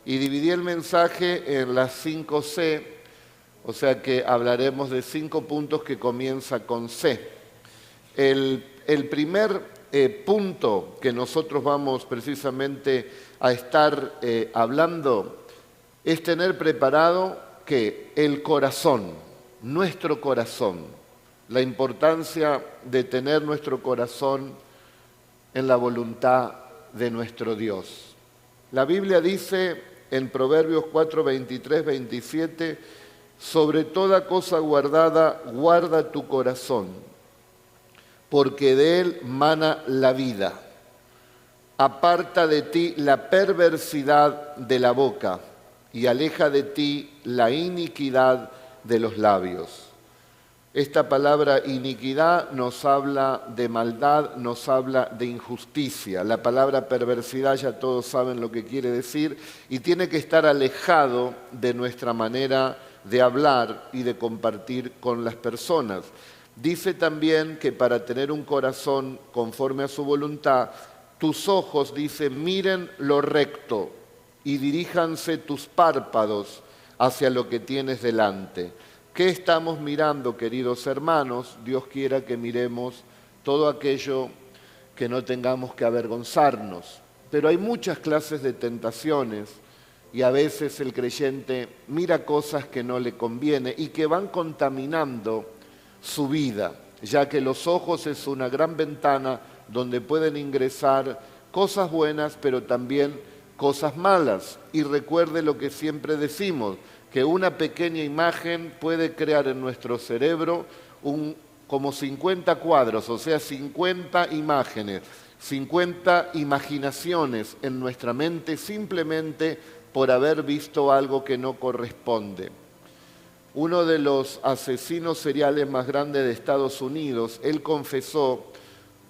y dividí el mensaje en las 5 C, o sea que hablaremos de 5 puntos que comienza con C. El primer punto que nosotros vamos precisamente a estar hablando es tener preparado que el corazón, nuestro corazón, la importancia de tener nuestro corazón en la voluntad de nuestro Dios. La Biblia dice en Proverbios 4, 23, 27, sobre toda cosa guardada, guarda tu corazón, porque de él mana la vida. Aparta de ti la perversidad de la boca y aleja de ti la iniquidad de los labios. Esta palabra iniquidad nos habla de maldad, nos habla de injusticia. La palabra perversidad ya todos saben lo que quiere decir y tiene que estar alejado de nuestra manera de hablar y de compartir con las personas. Dice también que para tener un corazón conforme a su voluntad, tus ojos, dice, miren lo recto y diríjanse tus párpados hacia lo que tienes delante. ¿Qué estamos mirando, queridos hermanos? Dios quiera que miremos todo aquello que no tengamos que avergonzarnos. Pero hay muchas clases de tentaciones y a veces el creyente mira cosas que no le conviene y que van contaminando su vida, ya que los ojos es una gran ventana donde pueden ingresar cosas buenas, pero también cosas malas. Y recuerde lo que siempre decimos, que una pequeña imagen puede crear en nuestro cerebro como 50 cuadros, o sea, 50 imágenes, 50 imaginaciones en nuestra mente simplemente por haber visto algo que no corresponde. Uno de los asesinos seriales más grandes de Estados Unidos, él confesó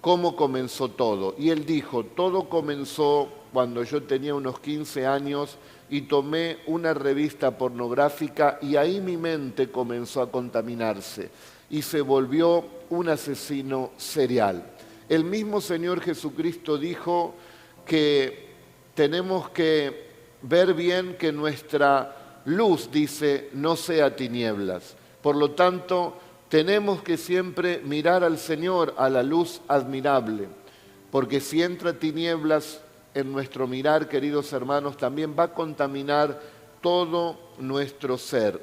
cómo comenzó todo. Y él dijo, todo comenzó cuando yo tenía unos 15 años y tomé una revista pornográfica y ahí mi mente comenzó a contaminarse y se volvió un asesino serial. El mismo Señor Jesucristo dijo que tenemos que ver bien que nuestra luz, dice, no sea tinieblas. Por lo tanto, tenemos que siempre mirar al Señor, a la luz admirable, porque si entra tinieblas en nuestro mirar, queridos hermanos, también va a contaminar todo nuestro ser.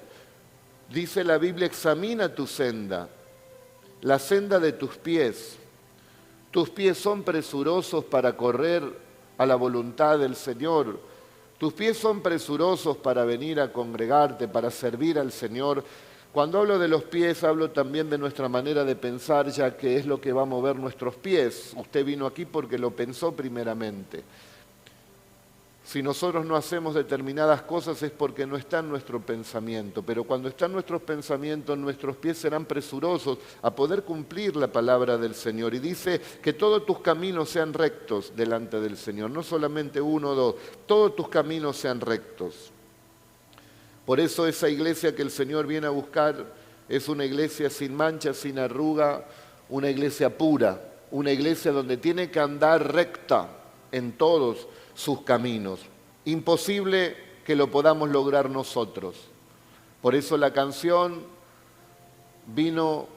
Dice la Biblia, examina tu senda, la senda de tus pies. Tus pies son presurosos para correr a la voluntad del Señor. Tus pies son presurosos para venir a congregarte, para servir al Señor. Cuando hablo de los pies, hablo también de nuestra manera de pensar, ya que es lo que va a mover nuestros pies. Usted vino aquí porque lo pensó primeramente. Si nosotros no hacemos determinadas cosas es porque no está en nuestro pensamiento, pero cuando están nuestros pensamientos, nuestros pies serán presurosos a poder cumplir la palabra del Señor. Y dice que todos tus caminos sean rectos delante del Señor, no solamente uno o dos, todos tus caminos sean rectos. Por eso esa iglesia que el Señor viene a buscar es una iglesia sin mancha, sin arruga, una iglesia pura, una iglesia donde tiene que andar recta en todos sus caminos. Imposible que lo podamos lograr nosotros. Por eso la canción vino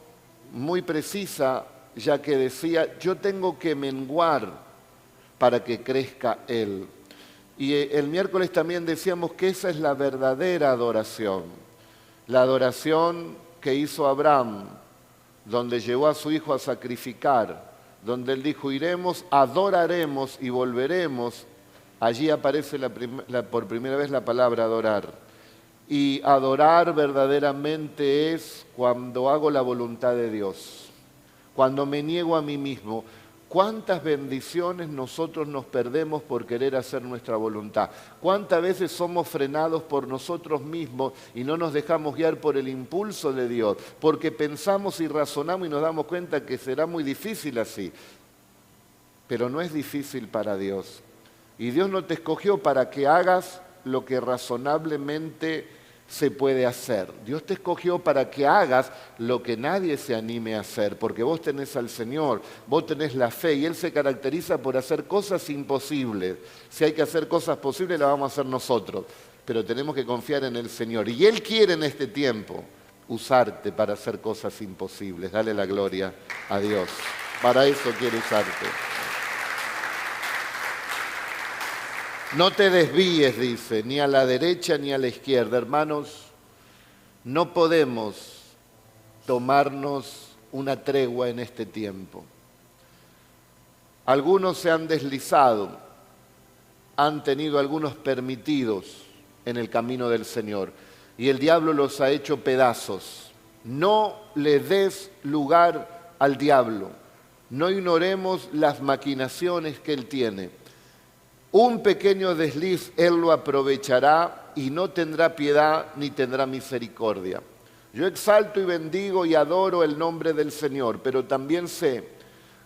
muy precisa, ya que decía, yo tengo que menguar para que crezca Él. Y el miércoles también decíamos que esa es la verdadera adoración. La adoración que hizo Abraham, donde llevó a su hijo a sacrificar, donde él dijo, iremos, adoraremos y volveremos. Allí aparece por primera vez la palabra adorar. Y adorar verdaderamente es cuando hago la voluntad de Dios, cuando me niego a mí mismo. ¿Cuántas bendiciones nosotros nos perdemos por querer hacer nuestra voluntad? ¿Cuántas veces somos frenados por nosotros mismos y no nos dejamos guiar por el impulso de Dios? Porque pensamos y razonamos y nos damos cuenta que será muy difícil así. Pero no es difícil para Dios. Y Dios no te escogió para que hagas lo que razonablemente se puede hacer. Dios te escogió para que hagas lo que nadie se anime a hacer, porque vos tenés al Señor, vos tenés la fe y Él se caracteriza por hacer cosas imposibles. Si hay que hacer cosas posibles, las vamos a hacer nosotros, pero tenemos que confiar en el Señor. Y Él quiere en este tiempo usarte para hacer cosas imposibles. Dale la gloria a Dios. Para eso quiere usarte. No te desvíes, dice, ni a la derecha ni a la izquierda. Hermanos, no podemos tomarnos una tregua en este tiempo. Algunos se han deslizado, han tenido algunos permitidos en el camino del Señor y el diablo los ha hecho pedazos. No le des lugar al diablo. No ignoremos las maquinaciones que él tiene. Un pequeño desliz él lo aprovechará y no tendrá piedad ni tendrá misericordia. Yo exalto y bendigo y adoro el nombre del Señor, pero también sé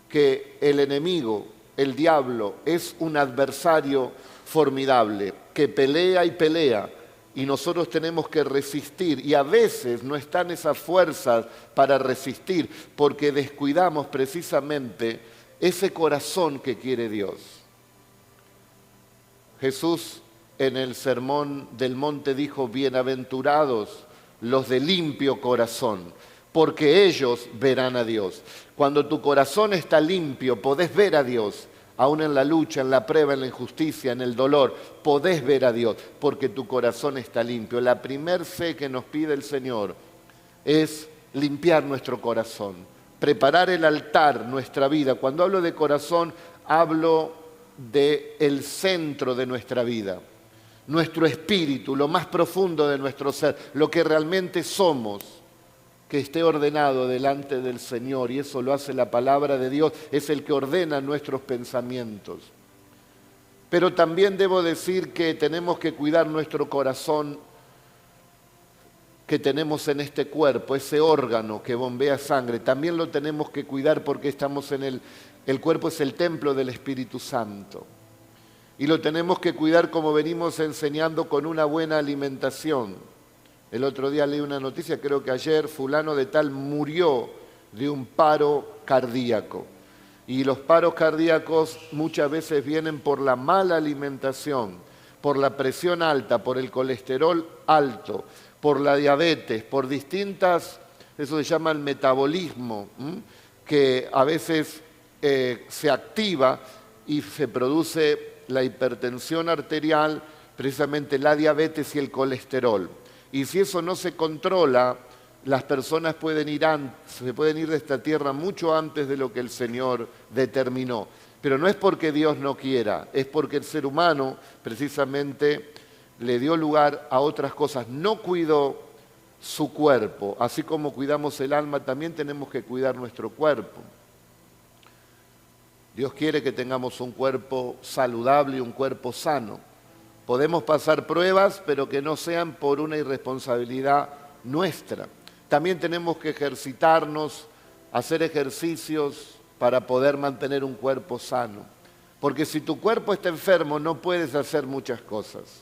que el enemigo, el diablo, es un adversario formidable, que pelea y pelea, y nosotros tenemos que resistir, y a veces no están esas fuerzas para resistir, porque descuidamos precisamente ese corazón que quiere Dios. Jesús en el Sermón del Monte dijo, bienaventurados los de limpio corazón, porque ellos verán a Dios. Cuando tu corazón está limpio, podés ver a Dios, aún en la lucha, en la prueba, en la injusticia, en el dolor, podés ver a Dios, porque tu corazón está limpio. La primer fe que nos pide el Señor es limpiar nuestro corazón, preparar el altar, nuestra vida. Cuando hablo de corazón, hablo del centro de nuestra vida, nuestro espíritu, lo más profundo de nuestro ser, lo que realmente somos, que esté ordenado delante del Señor, y eso lo hace la palabra de Dios, es el que ordena nuestros pensamientos. Pero también debo decir que tenemos que cuidar nuestro corazón que tenemos en este cuerpo, ese órgano que bombea sangre, también lo tenemos que cuidar porque estamos en el cuerpo es el templo del Espíritu Santo. Y lo tenemos que cuidar como venimos enseñando con una buena alimentación. El otro día leí una noticia, creo que ayer, fulano de tal murió de un paro cardíaco. Y los paros cardíacos muchas veces vienen por la mala alimentación, por la presión alta, por el colesterol alto, por la diabetes, por distintas, eso se llama el metabolismo, que a veces se activa y se produce la hipertensión arterial, precisamente la diabetes y el colesterol. Y si eso no se controla, las personas se pueden ir de esta tierra mucho antes de lo que el Señor determinó. Pero no es porque Dios no quiera, es porque el ser humano precisamente le dio lugar a otras cosas, no cuidó su cuerpo. Así como cuidamos el alma, también tenemos que cuidar nuestro cuerpo. Dios quiere que tengamos un cuerpo saludable y un cuerpo sano. Podemos pasar pruebas, pero que no sean por una irresponsabilidad nuestra. También tenemos que ejercitarnos, hacer ejercicios para poder mantener un cuerpo sano. Porque si tu cuerpo está enfermo, no puedes hacer muchas cosas.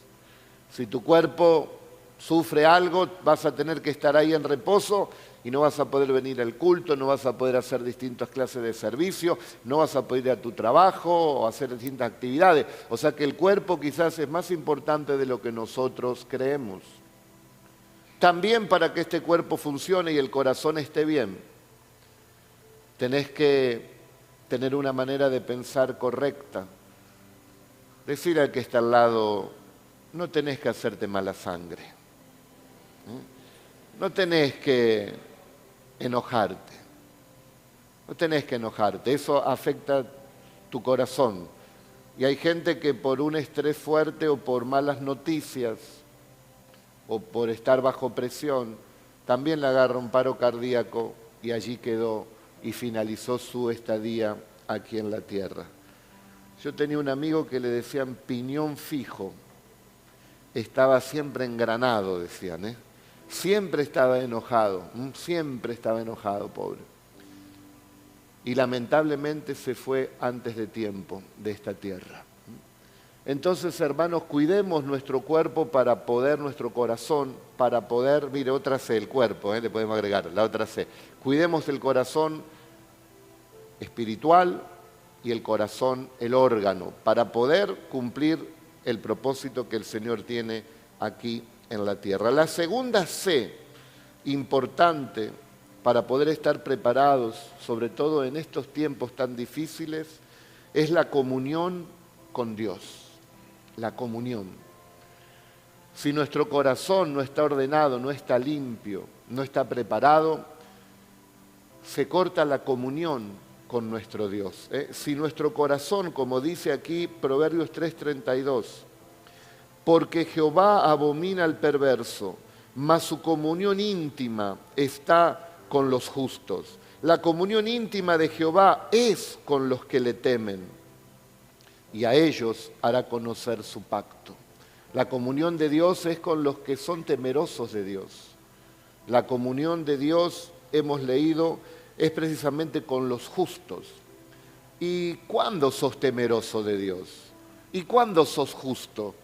Si tu cuerpo sufre algo, vas a tener que estar ahí en reposo y no vas a poder venir al culto, no vas a poder hacer distintas clases de servicio, no vas a poder ir a tu trabajo o hacer distintas actividades. O sea que el cuerpo quizás es más importante de lo que nosotros creemos. También para que este cuerpo funcione y el corazón esté bien, tenés que tener una manera de pensar correcta. Decir al que está al lado, no tenés que hacerte mala sangre. No tenés que enojarte. No tenés que enojarte. Eso afecta tu corazón. Y hay gente que por un estrés fuerte o por malas noticias o por estar bajo presión, también le agarra un paro cardíaco y allí quedó y finalizó su estadía aquí en la tierra. Yo tenía un amigo que le decían piñón fijo. Estaba siempre engranado, decían, Siempre estaba enojado, pobre. Y lamentablemente se fue antes de tiempo de esta tierra. Entonces, hermanos, cuidemos nuestro cuerpo para poder, nuestro corazón, para poder, mire, otra C, el cuerpo, le podemos agregar, la otra C. Cuidemos el corazón espiritual y el corazón, el órgano, para poder cumplir el propósito que el Señor tiene aquí en la tierra. La segunda C, importante para poder estar preparados, sobre todo en estos tiempos tan difíciles, es la comunión con Dios. La comunión. Si nuestro corazón no está ordenado, no está limpio, no está preparado, se corta la comunión con nuestro Dios. Si nuestro corazón, como dice aquí Proverbios 3:32, porque Jehová abomina al perverso, mas su comunión íntima está con los justos. La comunión íntima de Jehová es con los que le temen, y a ellos hará conocer su pacto. La comunión de Dios es con los que son temerosos de Dios. La comunión de Dios, hemos leído, es precisamente con los justos. ¿Y cuándo sos temeroso de Dios? ¿Y cuándo sos justo?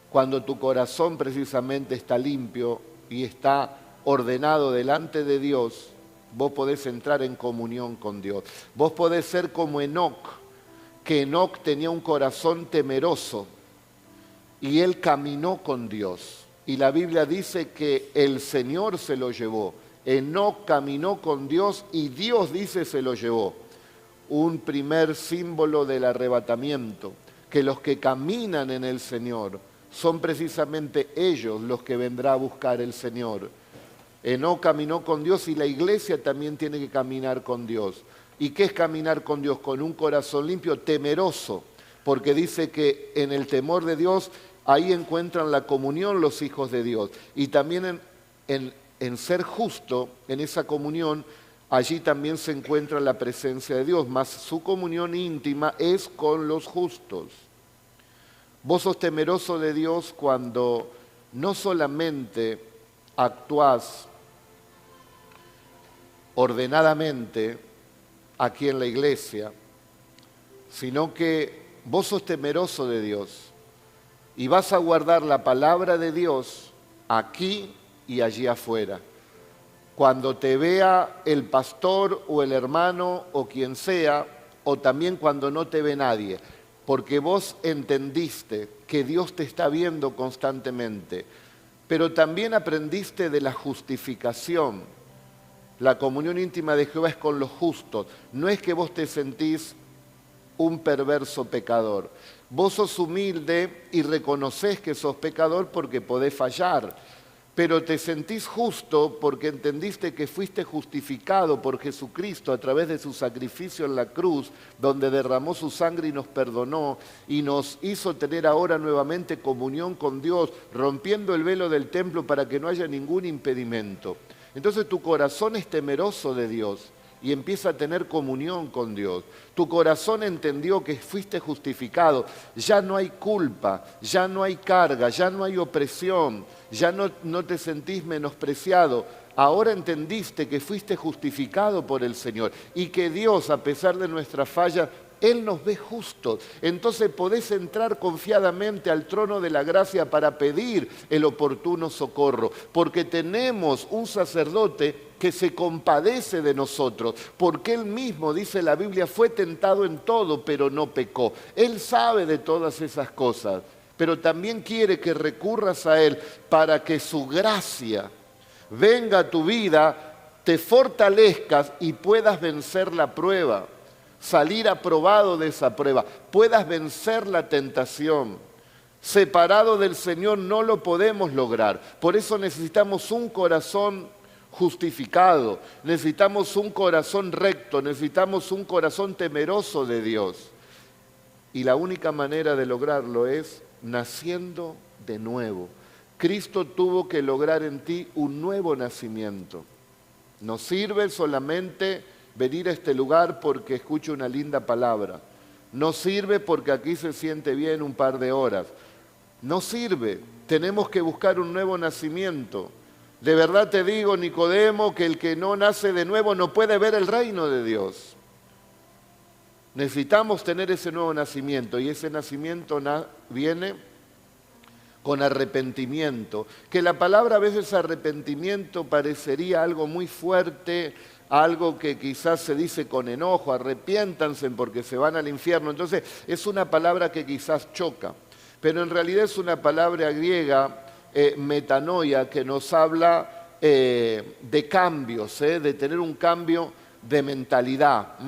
Cuando tu corazón precisamente está limpio y está ordenado delante de Dios, vos podés entrar en comunión con Dios. Vos podés ser como Enoc, que Enoc tenía un corazón temeroso y él caminó con Dios. Y la Biblia dice que el Señor se lo llevó. Enoc caminó con Dios y Dios dice se lo llevó. Un primer símbolo del arrebatamiento, que los que caminan en el Señor son precisamente ellos los que vendrá a buscar el Señor. Enoc caminó con Dios y la iglesia también tiene que caminar con Dios. ¿Y qué es caminar con Dios? Con un corazón limpio, temeroso, porque dice que en el temor de Dios, ahí encuentran la comunión los hijos de Dios. Y también en ser justo, en esa comunión, allí también se encuentra la presencia de Dios, mas su comunión íntima es con los justos. Vos sos temeroso de Dios cuando no solamente actuás ordenadamente aquí en la iglesia, sino que vos sos temeroso de Dios y vas a guardar la palabra de Dios aquí y allí afuera. Cuando te vea el pastor o el hermano o quien sea, o también cuando no te ve nadie, porque vos entendiste que Dios te está viendo constantemente, pero también aprendiste de la justificación. La comunión íntima de Jehová es con los justos. No es que vos te sentís un perverso pecador. Vos sos humilde y reconocés que sos pecador porque podés fallar. Pero te sentís justo porque entendiste que fuiste justificado por Jesucristo a través de su sacrificio en la cruz, donde derramó su sangre y nos perdonó y nos hizo tener ahora nuevamente comunión con Dios, rompiendo el velo del templo para que no haya ningún impedimento. Entonces tu corazón es temeroso de Dios y empieza a tener comunión con Dios. Tu corazón entendió que fuiste justificado. Ya no hay culpa, ya no hay carga, ya no hay opresión, ya no te sentís menospreciado. Ahora entendiste que fuiste justificado por el Señor y que Dios, a pesar de nuestras fallas, Él nos ve justos. Entonces podés entrar confiadamente al trono de la gracia para pedir el oportuno socorro, porque tenemos un sacerdote que se compadece de nosotros, porque Él mismo, dice la Biblia, fue tentado en todo, pero no pecó. Él sabe de todas esas cosas, pero también quiere que recurras a Él para que su gracia venga a tu vida, te fortalezcas y puedas vencer la prueba. Salir aprobado de esa prueba, puedas vencer la tentación. Separado del Señor no lo podemos lograr. Por eso necesitamos un corazón justificado, necesitamos un corazón recto, necesitamos un corazón temeroso de Dios. Y la única manera de lograrlo es naciendo de nuevo. Cristo tuvo que lograr en ti un nuevo nacimiento. No sirve solamente venir a este lugar porque escucho una linda palabra. No sirve porque aquí se siente bien un par de horas. No sirve. Tenemos que buscar un nuevo nacimiento. De verdad te digo, Nicodemo, que el que no nace de nuevo no puede ver el reino de Dios. Necesitamos tener ese nuevo nacimiento y ese nacimiento viene con arrepentimiento, que la palabra a veces arrepentimiento parecería algo muy fuerte, algo que quizás se dice con enojo, arrepiéntanse porque se van al infierno. Entonces es una palabra que quizás choca, pero en realidad es una palabra griega, metanoia, que nos habla de cambios, de tener un cambio de mentalidad.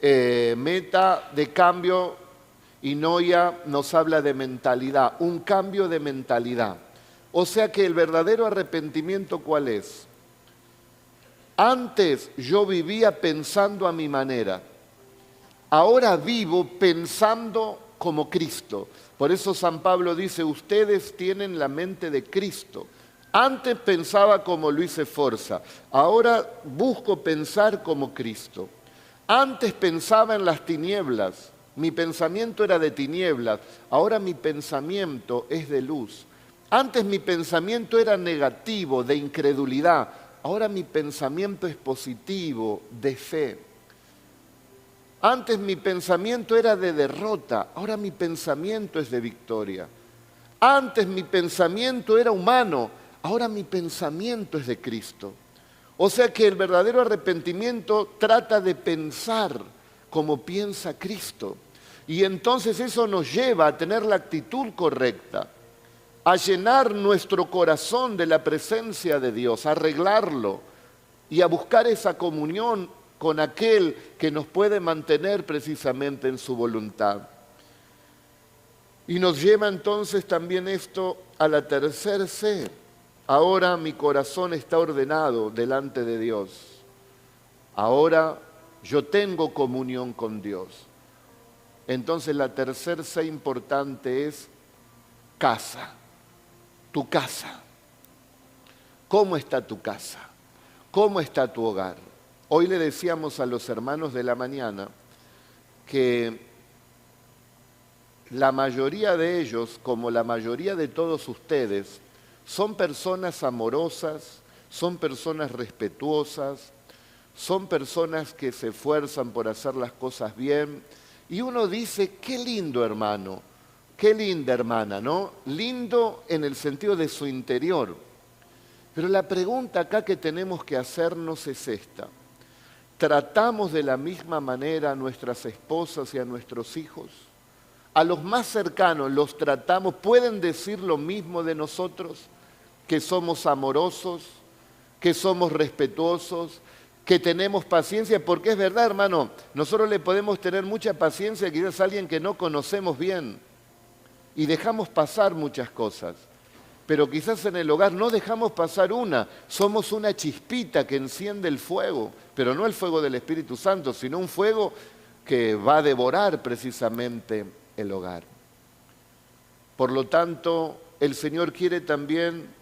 Meta de cambio y noia nos habla de mentalidad, un cambio de mentalidad. O sea que el verdadero arrepentimiento, ¿cuál es? Antes yo vivía pensando a mi manera, ahora vivo pensando como Cristo. Por eso San Pablo dice, ustedes tienen la mente de Cristo. Antes pensaba como Luis Esforza, ahora busco pensar como Cristo. Antes pensaba en las tinieblas, mi pensamiento era de tinieblas, ahora mi pensamiento es de luz. Antes mi pensamiento era negativo, de incredulidad, ahora mi pensamiento es positivo, de fe. Antes mi pensamiento era de derrota, ahora mi pensamiento es de victoria. Antes mi pensamiento era humano, ahora mi pensamiento es de Cristo. O sea que el verdadero arrepentimiento trata de pensar como piensa Cristo. Y entonces eso nos lleva a tener la actitud correcta, a llenar nuestro corazón de la presencia de Dios, a arreglarlo y a buscar esa comunión con aquel que nos puede mantener precisamente en su voluntad. Y nos lleva entonces también esto a la tercera C. Ahora mi corazón está ordenado delante de Dios. Ahora yo tengo comunión con Dios. Entonces la tercera C importante es casa. Tu casa. ¿Cómo está tu casa? ¿Cómo está tu hogar? Hoy le decíamos a los hermanos de la mañana que la mayoría de ellos, como la mayoría de todos ustedes, son personas amorosas, son personas respetuosas, son personas que se esfuerzan por hacer las cosas bien. Y uno dice, qué lindo hermano, qué linda hermana, ¿no? Lindo en el sentido de su interior. Pero la pregunta acá que tenemos que hacernos es esta. ¿Tratamos de la misma manera a nuestras esposas y a nuestros hijos? A los más cercanos los tratamos, ¿pueden decir lo mismo de nosotros? Que somos amorosos, que somos respetuosos, que tenemos paciencia, porque es verdad, hermano, nosotros le podemos tener mucha paciencia quizás a alguien que no conocemos bien y dejamos pasar muchas cosas, pero quizás en el hogar no dejamos pasar una, somos una chispita que enciende el fuego, pero no el fuego del Espíritu Santo, sino un fuego que va a devorar precisamente el hogar. Por lo tanto, el Señor quiere también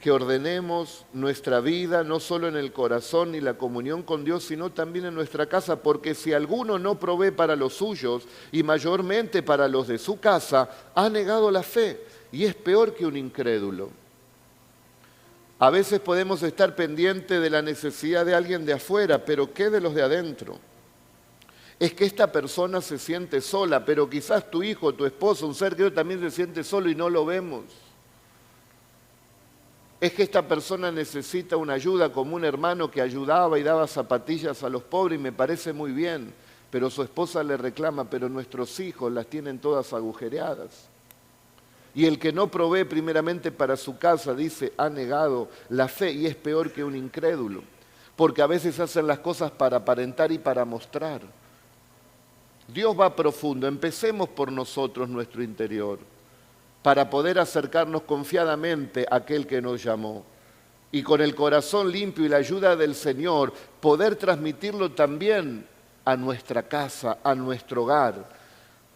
que ordenemos nuestra vida, no solo en el corazón y la comunión con Dios, sino también en nuestra casa, porque si alguno no provee para los suyos, y mayormente para los de su casa, ha negado la fe, y es peor que un incrédulo. A veces podemos estar pendientes de la necesidad de alguien de afuera, pero ¿qué de los de adentro? Es que esta persona se siente sola, pero quizás tu hijo, tu esposo, un ser querido también se siente solo y no lo vemos. Es que esta persona necesita una ayuda, como un hermano que ayudaba y daba zapatillas a los pobres y me parece muy bien, pero su esposa le reclama, pero nuestros hijos las tienen todas agujereadas. Y el que no provee primeramente para su casa, dice, ha negado la fe y es peor que un incrédulo, porque a veces hacen las cosas para aparentar y para mostrar. Dios va profundo, empecemos por nosotros, nuestro interior, para poder acercarnos confiadamente a aquel que nos llamó. Y con el corazón limpio y la ayuda del Señor, poder transmitirlo también a nuestra casa, a nuestro hogar.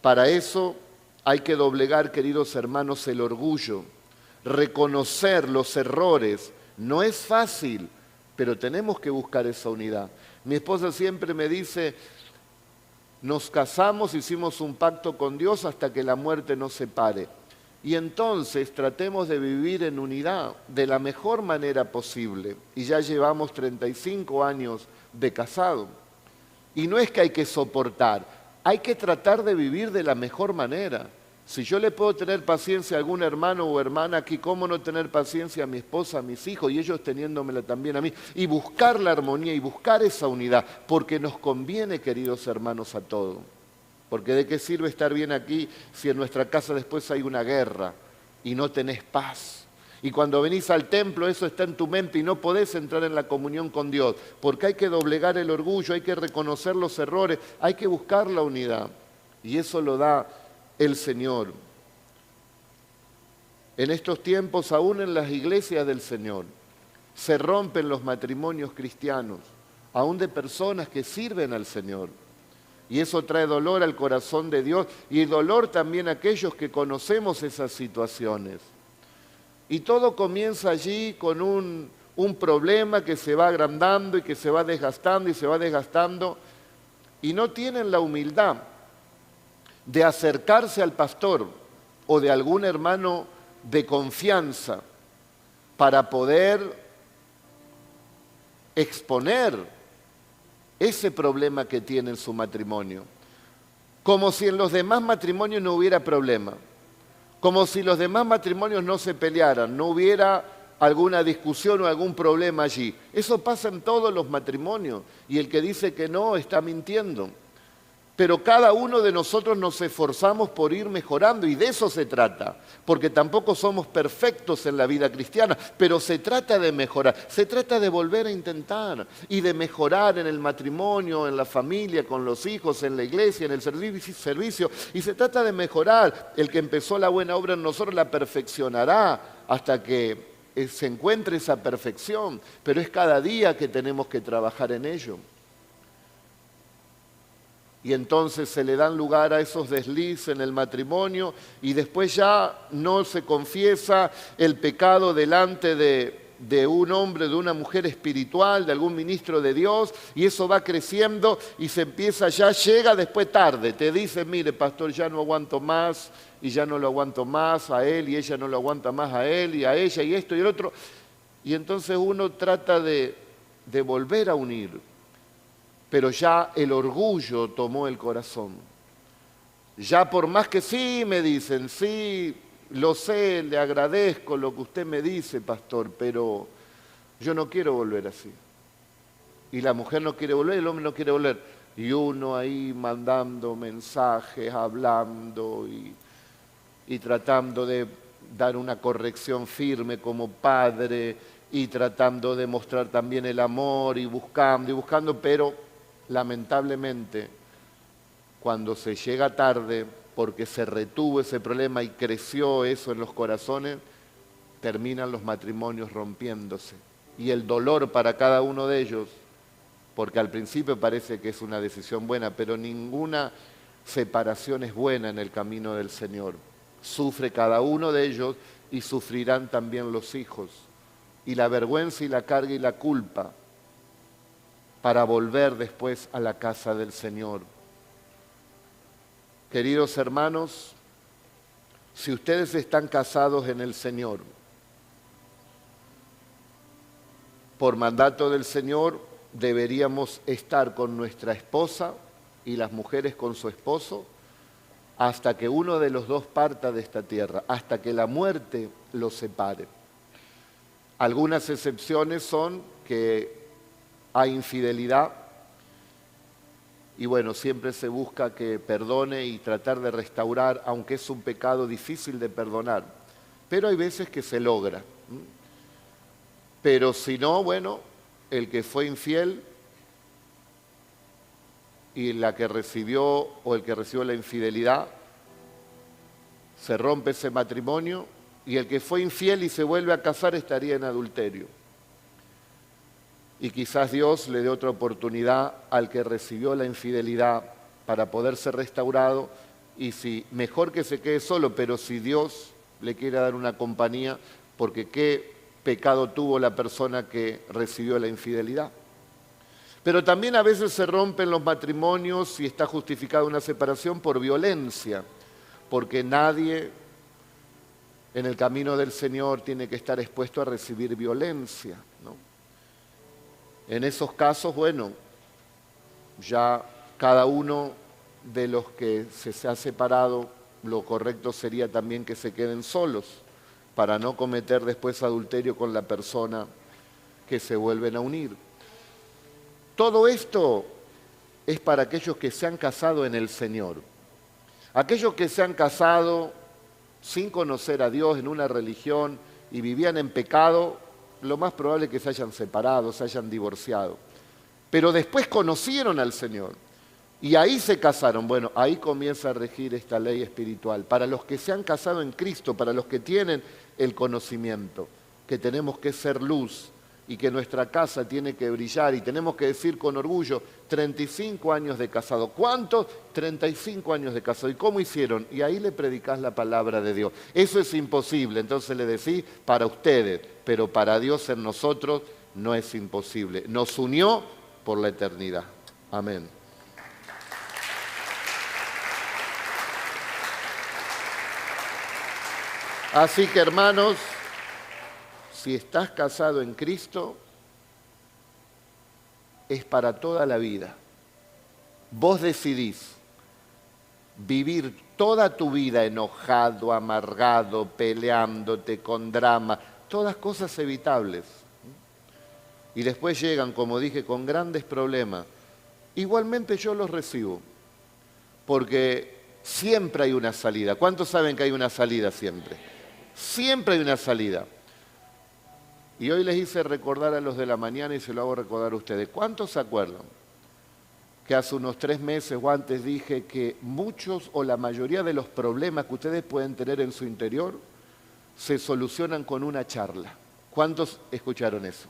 Para eso hay que doblegar, queridos hermanos, el orgullo, reconocer los errores. No es fácil, pero tenemos que buscar esa unidad. Mi esposa siempre me dice, nos casamos, hicimos un pacto con Dios hasta que la muerte nos separe. Y entonces tratemos de vivir en unidad de la mejor manera posible. Y ya llevamos 35 años de casado. Y no es que hay que soportar, hay que tratar de vivir de la mejor manera. Si yo le puedo tener paciencia a algún hermano o hermana aquí, ¿cómo no tener paciencia a mi esposa, a mis hijos y ellos teniéndomela también a mí? Y buscar la armonía y buscar esa unidad, porque nos conviene, queridos hermanos, a todos. Porque ¿de qué sirve estar bien aquí si en nuestra casa después hay una guerra y no tenés paz? Y cuando venís al templo eso está en tu mente y no podés entrar en la comunión con Dios, porque hay que doblegar el orgullo, hay que reconocer los errores, hay que buscar la unidad. Y eso lo da el Señor. En estos tiempos, aún en las iglesias del Señor, se rompen los matrimonios cristianos, aún de personas que sirven al Señor. Y eso trae dolor al corazón de Dios y dolor también a aquellos que conocemos esas situaciones. Y todo comienza allí con un problema que se va agrandando y que se va desgastando y se va desgastando y no tienen la humildad de acercarse al pastor o de algún hermano de confianza para poder exponer ese problema que tiene en su matrimonio. Como si en los demás matrimonios no hubiera problema. Como si los demás matrimonios no se pelearan, no hubiera alguna discusión o algún problema allí. Eso pasa en todos los matrimonios y el que dice que no está mintiendo. Pero cada uno de nosotros nos esforzamos por ir mejorando y de eso se trata, porque tampoco somos perfectos en la vida cristiana, pero se trata de mejorar, se trata de volver a intentar y de mejorar en el matrimonio, en la familia, con los hijos, en la iglesia, en el servicio, y se trata de mejorar. El que empezó la buena obra en nosotros la perfeccionará hasta que se encuentre esa perfección, pero es cada día que tenemos que trabajar en ello. Y entonces se le dan lugar a esos deslices en el matrimonio y después ya no se confiesa el pecado delante de un hombre, de una mujer espiritual, de algún ministro de Dios, y eso va creciendo y se empieza, ya llega después tarde, te dice, mire pastor, ya no aguanto más y ya no lo aguanto más a él y ella no lo aguanta más a él y a ella y esto y el otro. Y entonces uno trata de volver a unir. Pero ya el orgullo tomó el corazón. Ya por más que sí me dicen, sí, lo sé, le agradezco lo que usted me dice, pastor, pero yo no quiero volver así. Y la mujer no quiere volver, el hombre no quiere volver. Y uno ahí mandando mensajes, hablando y tratando de dar una corrección firme como padre y tratando de mostrar también el amor y buscando, pero lamentablemente, cuando se llega tarde, porque se retuvo ese problema y creció eso en los corazones, terminan los matrimonios rompiéndose. Y el dolor para cada uno de ellos, porque al principio parece que es una decisión buena, pero ninguna separación es buena en el camino del Señor. Sufre cada uno de ellos y sufrirán también los hijos. Y la vergüenza y la carga y la culpa para volver después a la casa del Señor. Queridos hermanos, si ustedes están casados en el Señor, por mandato del Señor deberíamos estar con nuestra esposa y las mujeres con su esposo hasta que uno de los dos parta de esta tierra, hasta que la muerte los separe. Algunas excepciones son que hay infidelidad y bueno, siempre se busca que perdone y tratar de restaurar, aunque es un pecado difícil de perdonar, pero hay veces que se logra. Pero si no, bueno, el que fue infiel y la que recibió o el que recibió la infidelidad, se rompe ese matrimonio y el que fue infiel y se vuelve a casar estaría en adulterio. Y quizás Dios le dé otra oportunidad al que recibió la infidelidad para poder ser restaurado y si mejor que se quede solo, pero si Dios le quiere dar una compañía, porque qué pecado tuvo la persona que recibió la infidelidad. Pero también a veces se rompen los matrimonios y está justificada una separación por violencia, porque nadie en el camino del Señor tiene que estar expuesto a recibir violencia, ¿no? En esos casos, bueno, ya cada uno de los que se ha separado, lo correcto sería también que se queden solos para no cometer después adulterio con la persona que se vuelven a unir. Todo esto es para aquellos que se han casado en el Señor. Aquellos que se han casado sin conocer a Dios en una religión y vivían en pecado, lo más probable es que se hayan separado, se hayan divorciado. Pero después conocieron al Señor y ahí se casaron. Bueno, ahí comienza a regir esta ley espiritual. Para los que se han casado en Cristo, para los que tienen el conocimiento, que tenemos que ser luz y que nuestra casa tiene que brillar y tenemos que decir con orgullo, 35 años de casado. ¿Cuántos? 35 años de casado. ¿Y cómo hicieron? Y ahí le predicás la palabra de Dios. Eso es imposible, entonces le decís para ustedes, pero para Dios en nosotros no es imposible. Nos unió por la eternidad. Amén. Así que hermanos, si estás casado en Cristo, es para toda la vida. Vos decidís vivir toda tu vida enojado, amargado, peleándote con drama, todas cosas evitables. Y después llegan, como dije, con grandes problemas. Igualmente yo los recibo, porque siempre hay una salida. ¿Cuántos saben que hay una salida siempre? Siempre hay una salida. Y hoy les hice recordar a los de la mañana y se lo hago recordar a ustedes. ¿Cuántos se acuerdan que hace unos 3 meses o antes dije que muchos o la mayoría de los problemas que ustedes pueden tener en su interior se solucionan con una charla? ¿Cuántos escucharon eso?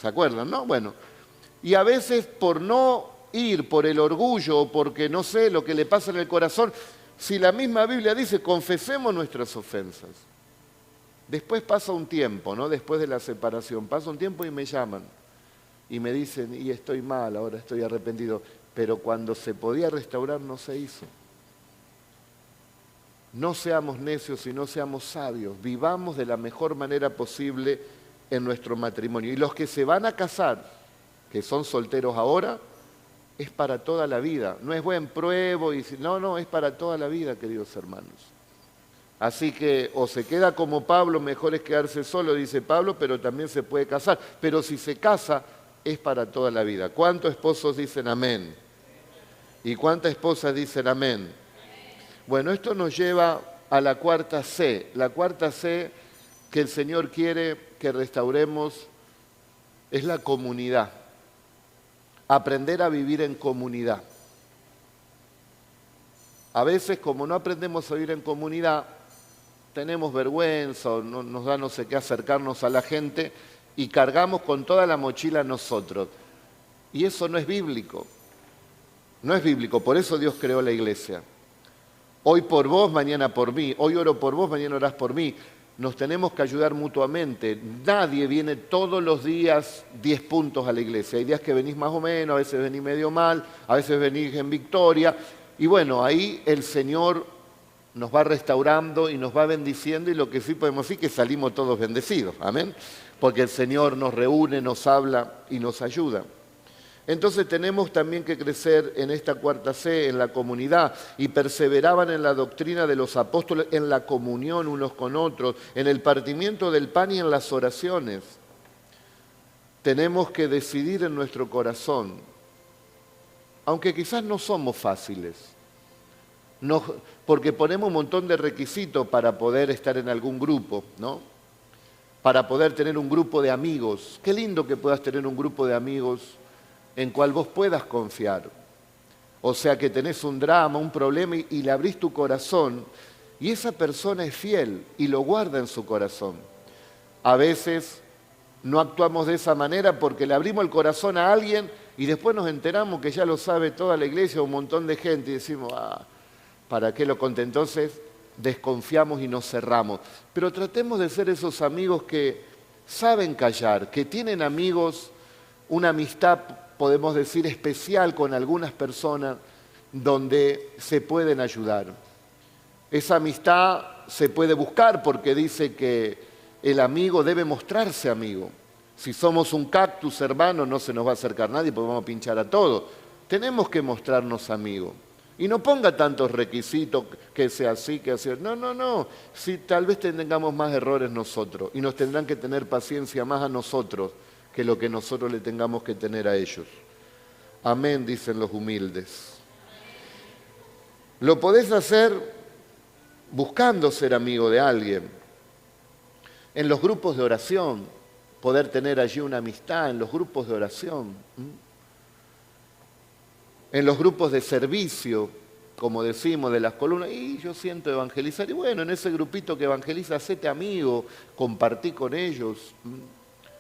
¿Se acuerdan, no? Bueno, y a veces por no ir, por el orgullo o porque no sé lo que le pasa en el corazón, si la misma Biblia dice, confesemos nuestras ofensas. Después pasa un tiempo, ¿no? Después de la separación, pasa un tiempo y me llaman y me dicen, y estoy mal, ahora estoy arrepentido, pero cuando se podía restaurar no se hizo. No seamos necios y no seamos sabios, vivamos de la mejor manera posible en nuestro matrimonio. Y los que se van a casar, que son solteros ahora, es para toda la vida. No es buen pruebo y no, es para toda la vida, queridos hermanos. Así que o se queda como Pablo, mejor es quedarse solo, dice Pablo, pero también se puede casar. Pero si se casa, es para toda la vida. ¿Cuántos esposos dicen amén? ¿Y cuántas esposas dicen amén? Bueno, esto nos lleva a la cuarta C. La cuarta C que el Señor quiere que restauremos es la comunidad. Aprender a vivir en comunidad. A veces, como no aprendemos a vivir en comunidad, tenemos vergüenza o no, nos da no sé qué acercarnos a la gente y cargamos con toda la mochila nosotros. Y eso no es bíblico. No es bíblico, por eso Dios creó la iglesia. Hoy por vos, mañana por mí. Hoy oro por vos, mañana orás por mí. Nos tenemos que ayudar mutuamente. Nadie viene todos los días 10 puntos a la iglesia. Hay días que venís más o menos, a veces venís medio mal, a veces venís en victoria. Y bueno, ahí el Señor nos va restaurando y nos va bendiciendo y lo que sí podemos decir es que salimos todos bendecidos. Amén. Porque el Señor nos reúne, nos habla y nos ayuda. Entonces tenemos también que crecer en esta cuarta C, en la comunidad, y perseveraban en la doctrina de los apóstoles, en la comunión unos con otros, en el partimiento del pan y en las oraciones. Tenemos que decidir en nuestro corazón, aunque quizás no somos fáciles, porque ponemos un montón de requisitos para poder estar en algún grupo, ¿no? Para poder tener un grupo de amigos. Qué lindo que puedas tener un grupo de amigos en cual vos puedas confiar. O sea que tenés un drama, un problema y le abrís tu corazón y esa persona es fiel y lo guarda en su corazón. A veces no actuamos de esa manera porque le abrimos el corazón a alguien y después nos enteramos que ya lo sabe toda la iglesia, un montón de gente y decimos, ¿para qué lo conté? Entonces desconfiamos y nos cerramos. Pero tratemos de ser esos amigos que saben callar, que tienen amigos, una amistad podemos decir especial con algunas personas donde se pueden ayudar. Esa amistad se puede buscar porque dice que el amigo debe mostrarse amigo. Si somos un cactus, hermano, no se nos va a acercar nadie porque vamos a pinchar a todos. Tenemos que mostrarnos amigos. Y no ponga tantos requisitos, que sea así, que así. No, no, no. Si tal vez tengamos más errores nosotros y nos tendrán que tener paciencia más a nosotros que lo que nosotros le tengamos que tener a ellos. Amén, dicen los humildes. Lo podés hacer buscando ser amigo de alguien. En los grupos de oración, poder tener allí una amistad en los grupos de oración. En los grupos de servicio, como decimos, de las columnas, y yo siento evangelizar, y bueno, en ese grupito que evangeliza, hacete amigo, compartí con ellos,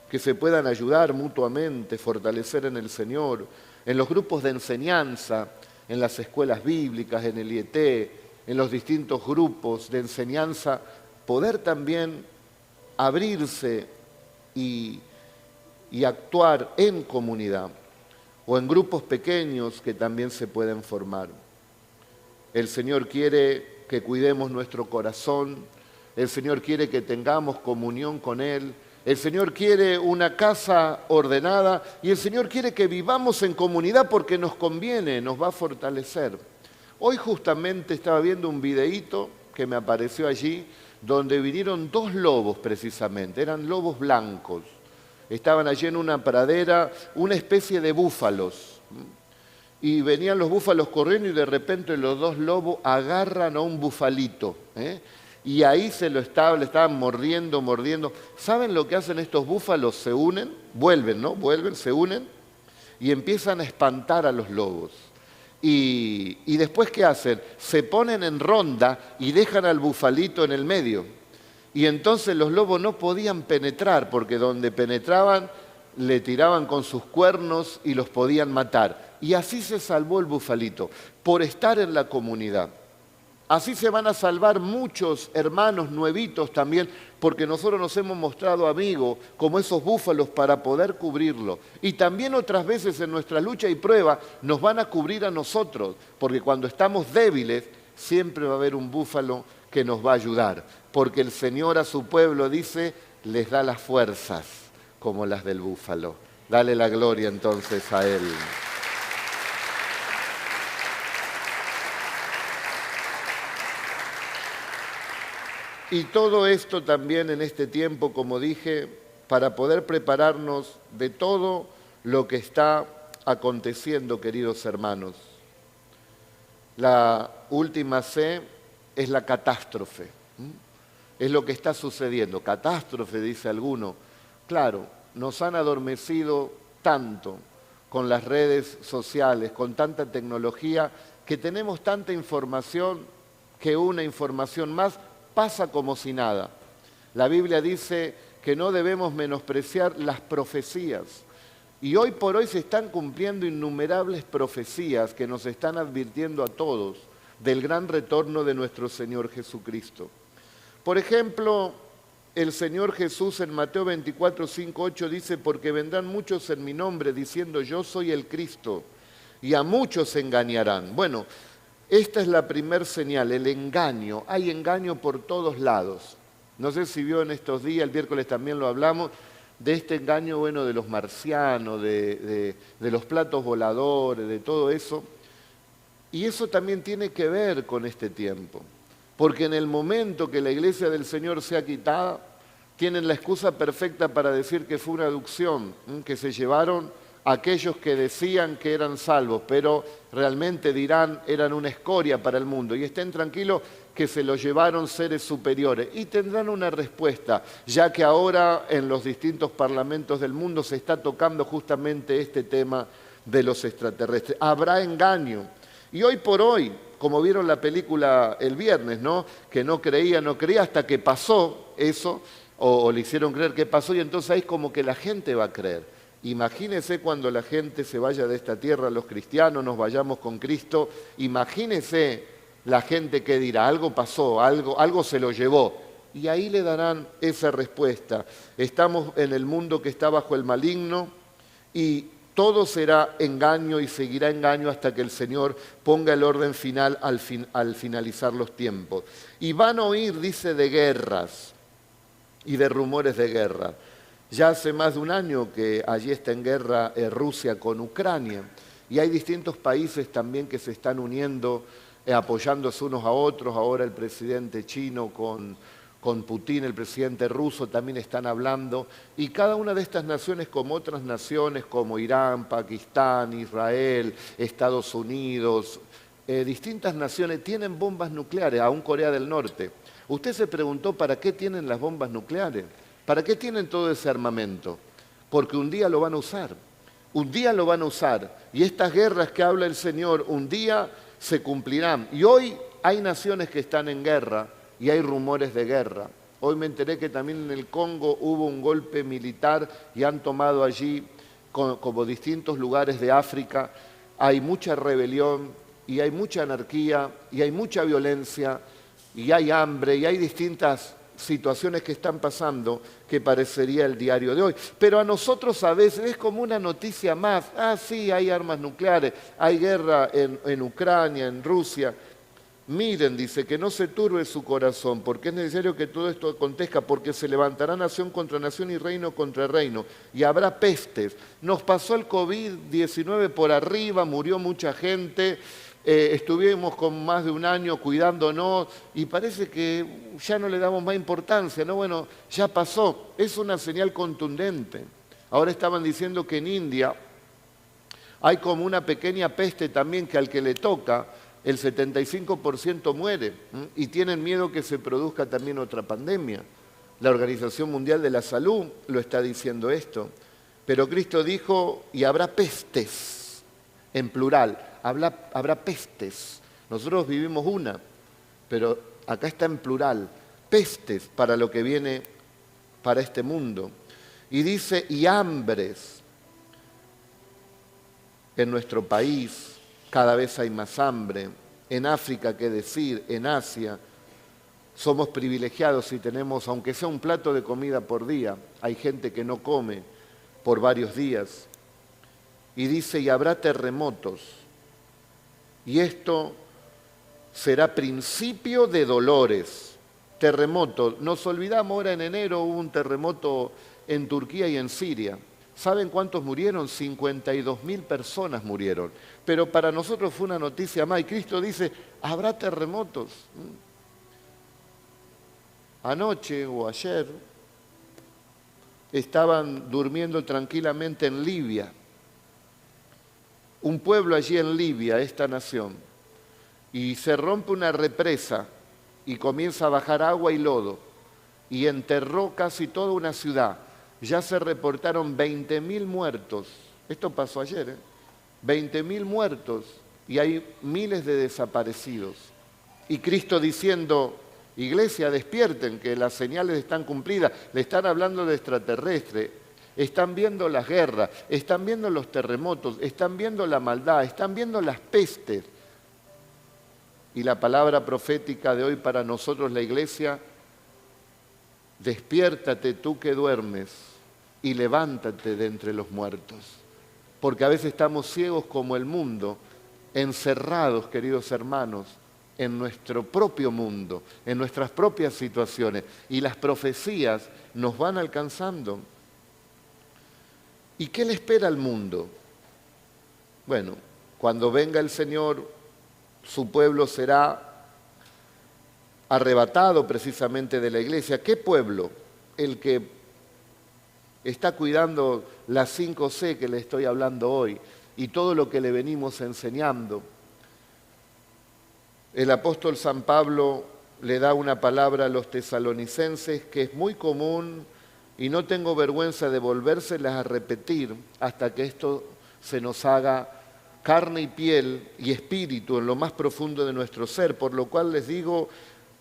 que se puedan ayudar mutuamente, fortalecer en el Señor. En los grupos de enseñanza, en las escuelas bíblicas, en el IET, en los distintos grupos de enseñanza, poder también abrirse y actuar en comunidad, o en grupos pequeños que también se pueden formar. El Señor quiere que cuidemos nuestro corazón, el Señor quiere que tengamos comunión con Él, el Señor quiere una casa ordenada y el Señor quiere que vivamos en comunidad porque nos conviene, nos va a fortalecer. Hoy justamente estaba viendo un videíto que me apareció allí donde vinieron 2 lobos precisamente, eran lobos blancos. Estaban allí en una pradera, una especie de búfalos. Y venían los búfalos corriendo y de repente los 2 lobos agarran a un bufalito. Y ahí le estaban mordiendo. ¿Saben lo que hacen estos búfalos? Se unen, vuelven, se unen y empiezan a espantar a los lobos. Y después, ¿qué hacen? Se ponen en ronda y dejan al bufalito en el medio. Y entonces los lobos no podían penetrar, porque donde penetraban le tiraban con sus cuernos y los podían matar. Y así se salvó el bufalito, por estar en la comunidad. Así se van a salvar muchos hermanos nuevitos también, porque nosotros nos hemos mostrado amigos como esos búfalos para poder cubrirlo. Y también otras veces en nuestra lucha y prueba nos van a cubrir a nosotros, porque cuando estamos débiles siempre va a haber un búfalo que nos va a ayudar, porque el Señor a su pueblo dice, les da las fuerzas como las del búfalo. Dale la gloria entonces a Él. Y todo esto también en este tiempo, como dije, para poder prepararnos de todo lo que está aconteciendo, queridos hermanos. La última C es la catástrofe. Es lo que está sucediendo. Catástrofe, dice alguno. Claro, nos han adormecido tanto con las redes sociales, con tanta tecnología, que tenemos tanta información que una información más pasa como si nada. La Biblia dice que no debemos menospreciar las profecías. Y hoy por hoy se están cumpliendo innumerables profecías que nos están advirtiendo a todos del gran retorno de nuestro Señor Jesucristo. Por ejemplo, el Señor Jesús en Mateo 24, 5, 8 dice, porque vendrán muchos en mi nombre diciendo yo soy el Cristo, y a muchos engañarán. Bueno, esta es la primer señal, el engaño. Hay engaño por todos lados. No sé si vio en estos días, el miércoles también lo hablamos, de este engaño, bueno, de los marcianos, de los platos voladores, de todo eso. Y eso también tiene que ver con este tiempo, porque en el momento que la iglesia del Señor sea quitada, tienen la excusa perfecta para decir que fue una aducción, que se llevaron a aquellos que decían que eran salvos, pero realmente dirán eran una escoria para el mundo. Y estén tranquilos que se lo llevaron seres superiores y tendrán una respuesta, ya que ahora en los distintos parlamentos del mundo se está tocando justamente este tema de los extraterrestres. Habrá engaño. Y hoy por hoy, como vieron la película el viernes, ¿no? Que no creía hasta que pasó eso, o le hicieron creer que pasó, y entonces ahí es como que la gente va a creer. Imagínense cuando la gente se vaya de esta tierra, los cristianos nos vayamos con Cristo, imagínense la gente que dirá, algo pasó, algo se lo llevó. Y ahí le darán esa respuesta. Estamos en el mundo que está bajo el maligno y todo será engaño y seguirá engaño hasta que el Señor ponga el orden final al finalizar los tiempos. Y van a oír, dice, de guerras y de rumores de guerra. Ya hace más de un año que allí está en guerra Rusia con Ucrania. Y hay distintos países también que se están uniendo, apoyándose unos a otros. Ahora el presidente chino con Putin, el presidente ruso, también están hablando. Y cada una de estas naciones, como otras naciones, como Irán, Pakistán, Israel, Estados Unidos, distintas naciones tienen bombas nucleares, aún Corea del Norte. Usted se preguntó para qué tienen las bombas nucleares, para qué tienen todo ese armamento. Porque un día lo van a usar, un día lo van a usar. Y estas guerras que habla el Señor, un día se cumplirán. Y hoy hay naciones que están en guerra y hay rumores de guerra. Hoy me enteré que también en el Congo hubo un golpe militar y han tomado allí, como distintos lugares de África, hay mucha rebelión y hay mucha anarquía y hay mucha violencia y hay hambre y hay distintas situaciones que están pasando que parecería el diario de hoy. Pero a nosotros a veces es como una noticia más. Ah, sí, hay armas nucleares, hay guerra en Ucrania, en Rusia. Miren, dice, que no se turbe su corazón, porque es necesario que todo esto acontezca, porque se levantará nación contra nación y reino contra reino, y habrá pestes. Nos pasó el COVID-19 por arriba, murió mucha gente, estuvimos con más de un año cuidándonos, y parece que ya no le damos más importancia, ¿no? Bueno, ya pasó, es una señal contundente. Ahora estaban diciendo que en India hay como una pequeña peste también que al que le toca, el 75% muere y tienen miedo que se produzca también otra pandemia. La Organización Mundial de la Salud lo está diciendo esto. Pero Cristo dijo, y habrá pestes, en plural, habrá pestes. Nosotros vivimos una, pero acá está en plural, pestes para lo que viene para este mundo. Y dice, y hambres en nuestro país. Cada vez hay más hambre. En África, qué decir, en Asia. Somos privilegiados si tenemos, aunque sea un plato de comida por día. Hay gente que no come por varios días. Y dice, y habrá terremotos. Y esto será principio de dolores. Terremotos. Nos olvidamos, ahora en enero hubo un terremoto en Turquía y en Siria. ¿Saben cuántos murieron? 52.000 personas murieron. Pero para nosotros fue una noticia más. Y Cristo dice, habrá terremotos. Anoche o ayer estaban durmiendo tranquilamente en Libia. Un pueblo allí en Libia, esta nación. Y se rompe una represa y comienza a bajar agua y lodo. Y enterró casi toda una ciudad. Ya se reportaron 20.000 muertos. Esto pasó ayer, ¿eh? 20.000 muertos y hay miles de desaparecidos. Y Cristo diciendo, iglesia, despierten, que las señales están cumplidas. Le están hablando de extraterrestre. Están viendo las guerras, están viendo los terremotos, están viendo la maldad, están viendo las pestes. Y la palabra profética de hoy para nosotros, la iglesia, despiértate tú que duermes y levántate de entre los muertos. Porque a veces estamos ciegos como el mundo, encerrados, queridos hermanos, en nuestro propio mundo, en nuestras propias situaciones. Y las profecías nos van alcanzando. ¿Y qué le espera al mundo? Bueno, cuando venga el Señor, su pueblo será arrebatado precisamente de la iglesia. ¿Qué pueblo? El que está cuidando las 5C que le estoy hablando hoy y todo lo que le venimos enseñando. El apóstol San Pablo le da una palabra a los tesalonicenses que es muy común y no tengo vergüenza de volvérselas a repetir hasta que esto se nos haga carne y piel y espíritu en lo más profundo de nuestro ser, por lo cual les digo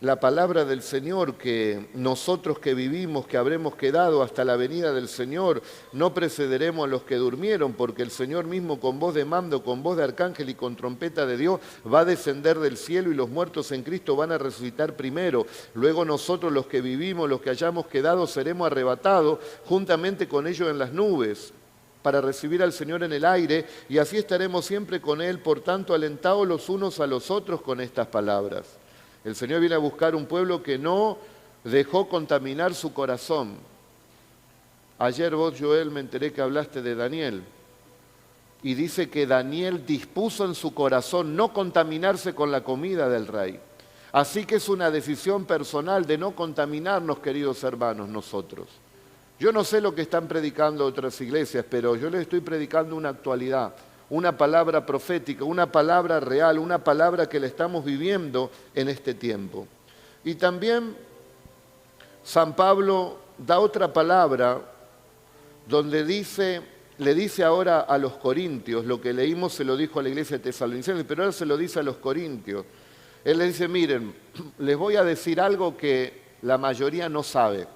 la palabra del Señor, que nosotros que vivimos, que habremos quedado hasta la venida del Señor, no precederemos a los que durmieron, porque el Señor mismo con voz de mando, con voz de arcángel y con trompeta de Dios va a descender del cielo y los muertos en Cristo van a resucitar primero. Luego nosotros los que vivimos, los que hayamos quedado, seremos arrebatados juntamente con ellos en las nubes para recibir al Señor en el aire y así estaremos siempre con Él, por tanto alentados los unos a los otros con estas palabras. El Señor viene a buscar un pueblo que no dejó contaminar su corazón. Ayer vos, Joel, me enteré que hablaste de Daniel. y dice que Daniel dispuso en su corazón no contaminarse con la comida del rey. Así que es una decisión personal de no contaminarnos, queridos hermanos, nosotros. Yo no sé lo que están predicando otras iglesias, pero yo les estoy predicando una actualidad, una palabra profética, una palabra real, una palabra que la estamos viviendo en este tiempo. Y también San Pablo da otra palabra donde le dice ahora a los corintios, lo que leímos se lo dijo a la iglesia de Tesalonicenses, pero ahora se lo dice a los corintios. Él le dice, miren, les voy a decir algo que la mayoría no sabe.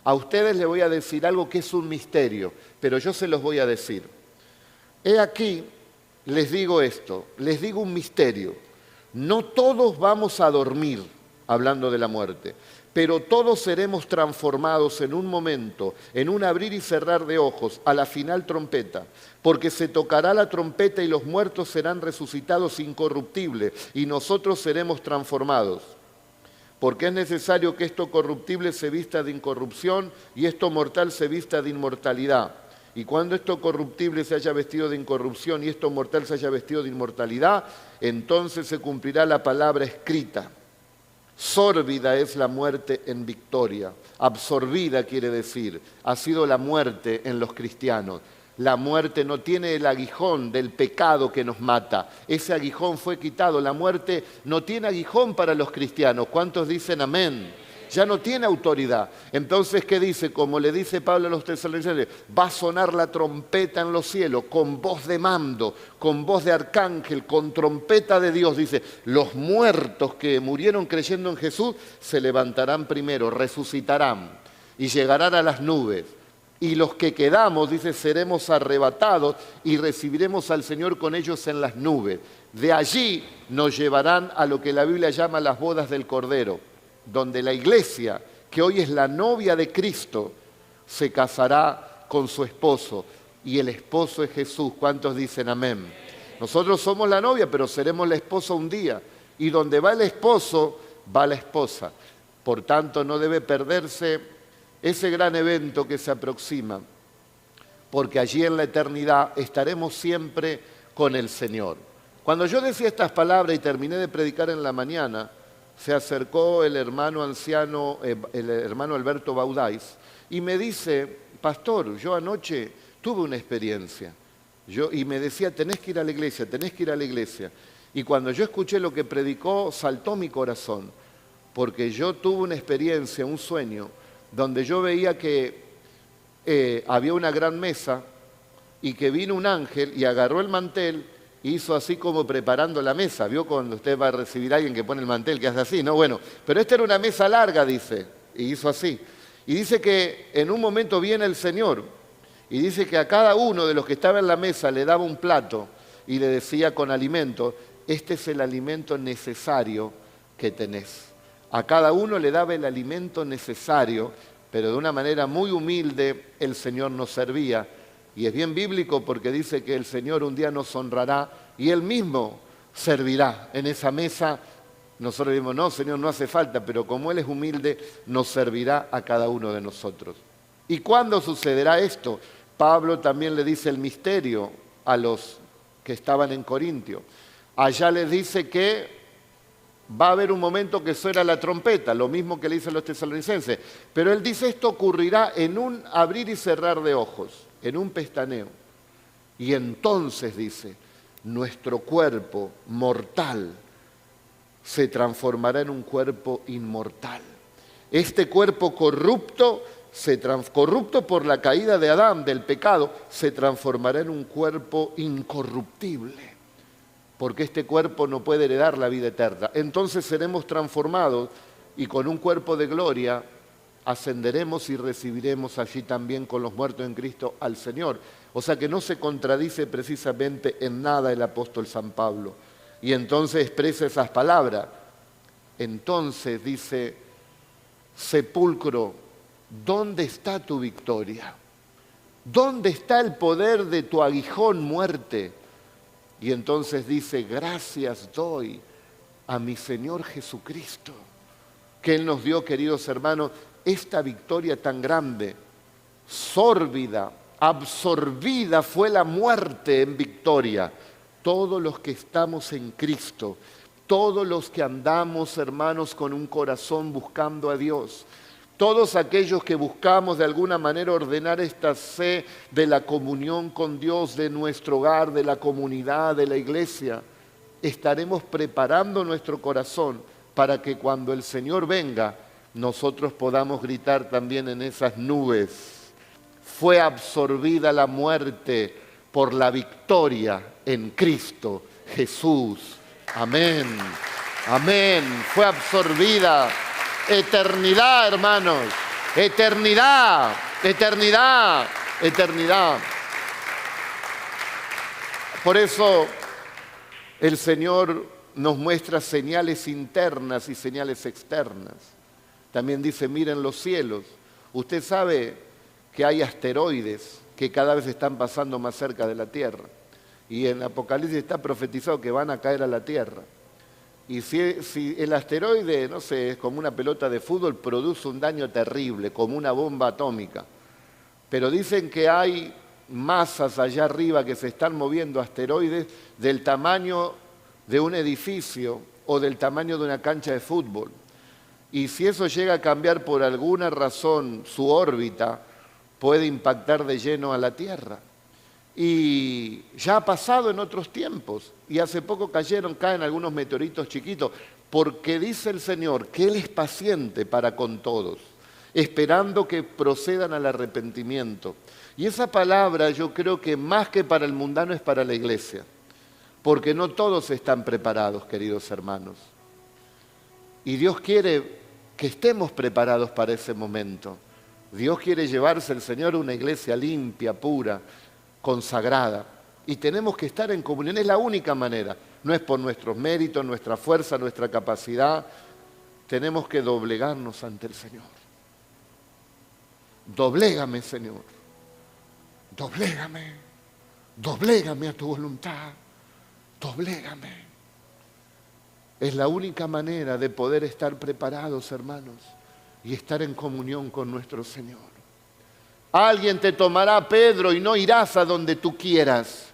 A ustedes les voy a decir algo que es un misterio, pero yo se los voy a decir. He aquí, les digo esto, les digo un misterio. No todos vamos a dormir, hablando de la muerte, pero todos seremos transformados en un momento, en un abrir y cerrar de ojos, a la final trompeta, porque se tocará la trompeta y los muertos serán resucitados incorruptibles y nosotros seremos transformados. Porque es necesario que esto corruptible se vista de incorrupción y esto mortal se vista de inmortalidad. Y cuando esto corruptible se haya vestido de incorrupción y esto mortal se haya vestido de inmortalidad, entonces se cumplirá la palabra escrita. Sórbida es la muerte en victoria. Absorbida quiere decir, ha sido la muerte en los cristianos. La muerte no tiene el aguijón del pecado que nos mata. Ese aguijón fue quitado. La muerte no tiene aguijón para los cristianos. ¿Cuántos dicen amén? Ya no tiene autoridad. Entonces, ¿qué dice? Como le dice Pablo a los tesalonicenses, va a sonar la trompeta en los cielos, con voz de mando, con voz de arcángel, con trompeta de Dios. Dice, los muertos que murieron creyendo en Jesús se levantarán primero, resucitarán y llegarán a las nubes. Y los que quedamos, dice, seremos arrebatados y recibiremos al Señor con ellos en las nubes. De allí nos llevarán a lo que la Biblia llama las bodas del Cordero, donde la iglesia, que hoy es la novia de Cristo, se casará con su esposo. Y el esposo es Jesús. ¿Cuántos dicen amén? Nosotros somos la novia, pero seremos la esposa un día. Y donde va el esposo, va la esposa. Por tanto, no debe perderse ese gran evento que se aproxima, porque allí en la eternidad estaremos siempre con el Señor. Cuando yo decía estas palabras y terminé de predicar en la mañana, se acercó el hermano anciano, el hermano Alberto Baudáis, y me dice, pastor, yo anoche tuve una experiencia. Y me decía, tenés que ir a la iglesia, tenés que ir a la iglesia. Y cuando yo escuché lo que predicó, saltó mi corazón, porque yo tuve una experiencia, un sueño, donde yo veía que había una gran mesa y que vino un ángel y agarró el mantel y hizo así como preparando la mesa. ¿Vio cuando usted va a recibir a alguien que pone el mantel, que hace así? No, bueno, pero esta era una mesa larga, dice, y hizo así. Y dice que en un momento viene el Señor y dice que a cada uno de los que estaba en la mesa le daba un plato y le decía con alimento, este es el alimento necesario que tenés. A cada uno le daba el alimento necesario, pero de una manera muy humilde el Señor nos servía. Y es bien bíblico porque dice que el Señor un día nos honrará y Él mismo servirá en esa mesa. Nosotros decimos, no, Señor, no hace falta, pero como Él es humilde, nos servirá a cada uno de nosotros. ¿Y cuándo sucederá esto? Pablo también le dice el misterio a los que estaban en Corintio. Allá les dice que va a haber un momento que suena la trompeta, lo mismo que le dicen los tesalonicenses. Pero él dice, esto ocurrirá en un abrir y cerrar de ojos, en un pestaneo. Y entonces, dice, nuestro cuerpo mortal se transformará en un cuerpo inmortal. Este cuerpo corrupto, corrupto por la caída de Adán, del pecado, se transformará en un cuerpo incorruptible. Porque este cuerpo no puede heredar la vida eterna. Entonces seremos transformados y con un cuerpo de gloria ascenderemos y recibiremos allí también con los muertos en Cristo al Señor. O sea que no se contradice precisamente en nada el apóstol San Pablo. Y entonces expresa esas palabras. Entonces dice, sepulcro, ¿dónde está tu victoria? ¿Dónde está el poder de tu aguijón, muerte? Y entonces dice, gracias doy a mi Señor Jesucristo, que Él nos dio, queridos hermanos, esta victoria tan grande, sórbida, absorbida fue la muerte en victoria. Todos los que estamos en Cristo, todos los que andamos, hermanos, con un corazón buscando a Dios, todos aquellos que buscamos de alguna manera ordenar esta fe de la comunión con Dios, de nuestro hogar, de la comunidad, de la iglesia, estaremos preparando nuestro corazón para que cuando el Señor venga, nosotros podamos gritar también en esas nubes: fue absorbida la muerte por la victoria en Cristo Jesús. Amén. Amén. Fue absorbida. Eternidad, hermanos. Eternidad. Eternidad. Eternidad. Por eso el Señor nos muestra señales internas y señales externas. También dice, miren los cielos. Usted sabe que hay asteroides que cada vez están pasando más cerca de la Tierra. Y en Apocalipsis está profetizado que van a caer a la Tierra. Y si el asteroide, no sé, es como una pelota de fútbol, produce un daño terrible, como una bomba atómica. Pero dicen que hay masas allá arriba que se están moviendo, asteroides del tamaño de un edificio o del tamaño de una cancha de fútbol. Y si eso llega a cambiar por alguna razón su órbita, puede impactar de lleno a la Tierra. Y ya ha pasado en otros tiempos, y hace poco caen algunos meteoritos chiquitos, porque dice el Señor que Él es paciente para con todos, esperando que procedan al arrepentimiento. Y esa palabra yo creo que más que para el mundano es para la iglesia, porque no todos están preparados, queridos hermanos. Y Dios quiere que estemos preparados para ese momento. Dios quiere llevarse el Señor a una iglesia limpia, pura, consagrada. Y tenemos que estar en comunión, es la única manera. No es por nuestros méritos, nuestra fuerza, nuestra capacidad. Tenemos que doblegarnos ante el Señor. Doblégame, Señor. Doblégame. Doblégame a tu voluntad. Doblégame. Es la única manera de poder estar preparados, hermanos, y estar en comunión con nuestro Señor. Alguien te tomará, Pedro, y no irás a donde tú quieras.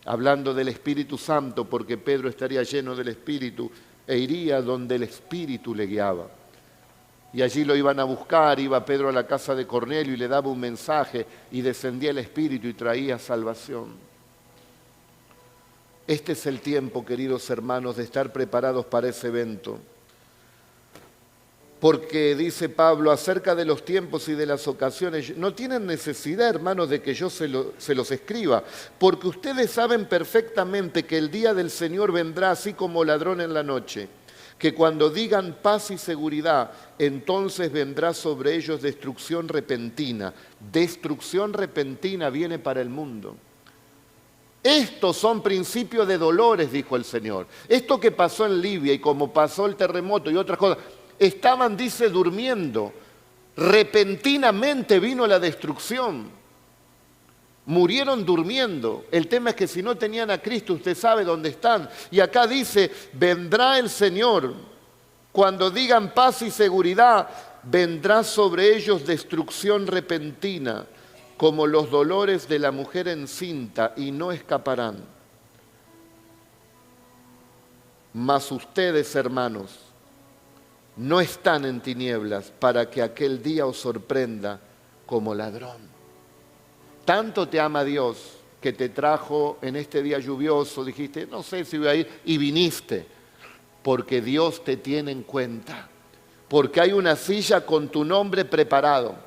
Hablando del Espíritu Santo, porque Pedro estaría lleno del Espíritu e iría donde el Espíritu le guiaba. Y allí lo iban a buscar, iba Pedro a la casa de Cornelio y le daba un mensaje y descendía el Espíritu y traía salvación. Este es el tiempo, queridos hermanos, de estar preparados para ese evento. Porque dice Pablo acerca de los tiempos y de las ocasiones, no tienen necesidad, hermanos, de que yo se los escriba, porque ustedes saben perfectamente que el día del Señor vendrá así como ladrón en la noche, que cuando digan paz y seguridad, entonces vendrá sobre ellos destrucción repentina. Destrucción repentina viene para el mundo. Estos son principios de dolores, dijo el Señor. Esto que pasó en Libia y como pasó el terremoto y otras cosas, estaban, dice, durmiendo. Repentinamente vino la destrucción. Murieron durmiendo. El tema es que si no tenían a Cristo, usted sabe dónde están. Y acá dice, vendrá el Señor. Cuando digan paz y seguridad, vendrá sobre ellos destrucción repentina, como los dolores de la mujer encinta, y no escaparán. Mas ustedes, hermanos, no están en tinieblas para que aquel día os sorprenda como ladrón. Tanto te ama Dios que te trajo en este día lluvioso, dijiste, no sé si voy a ir, y viniste, porque Dios te tiene en cuenta, porque hay una silla con tu nombre preparado.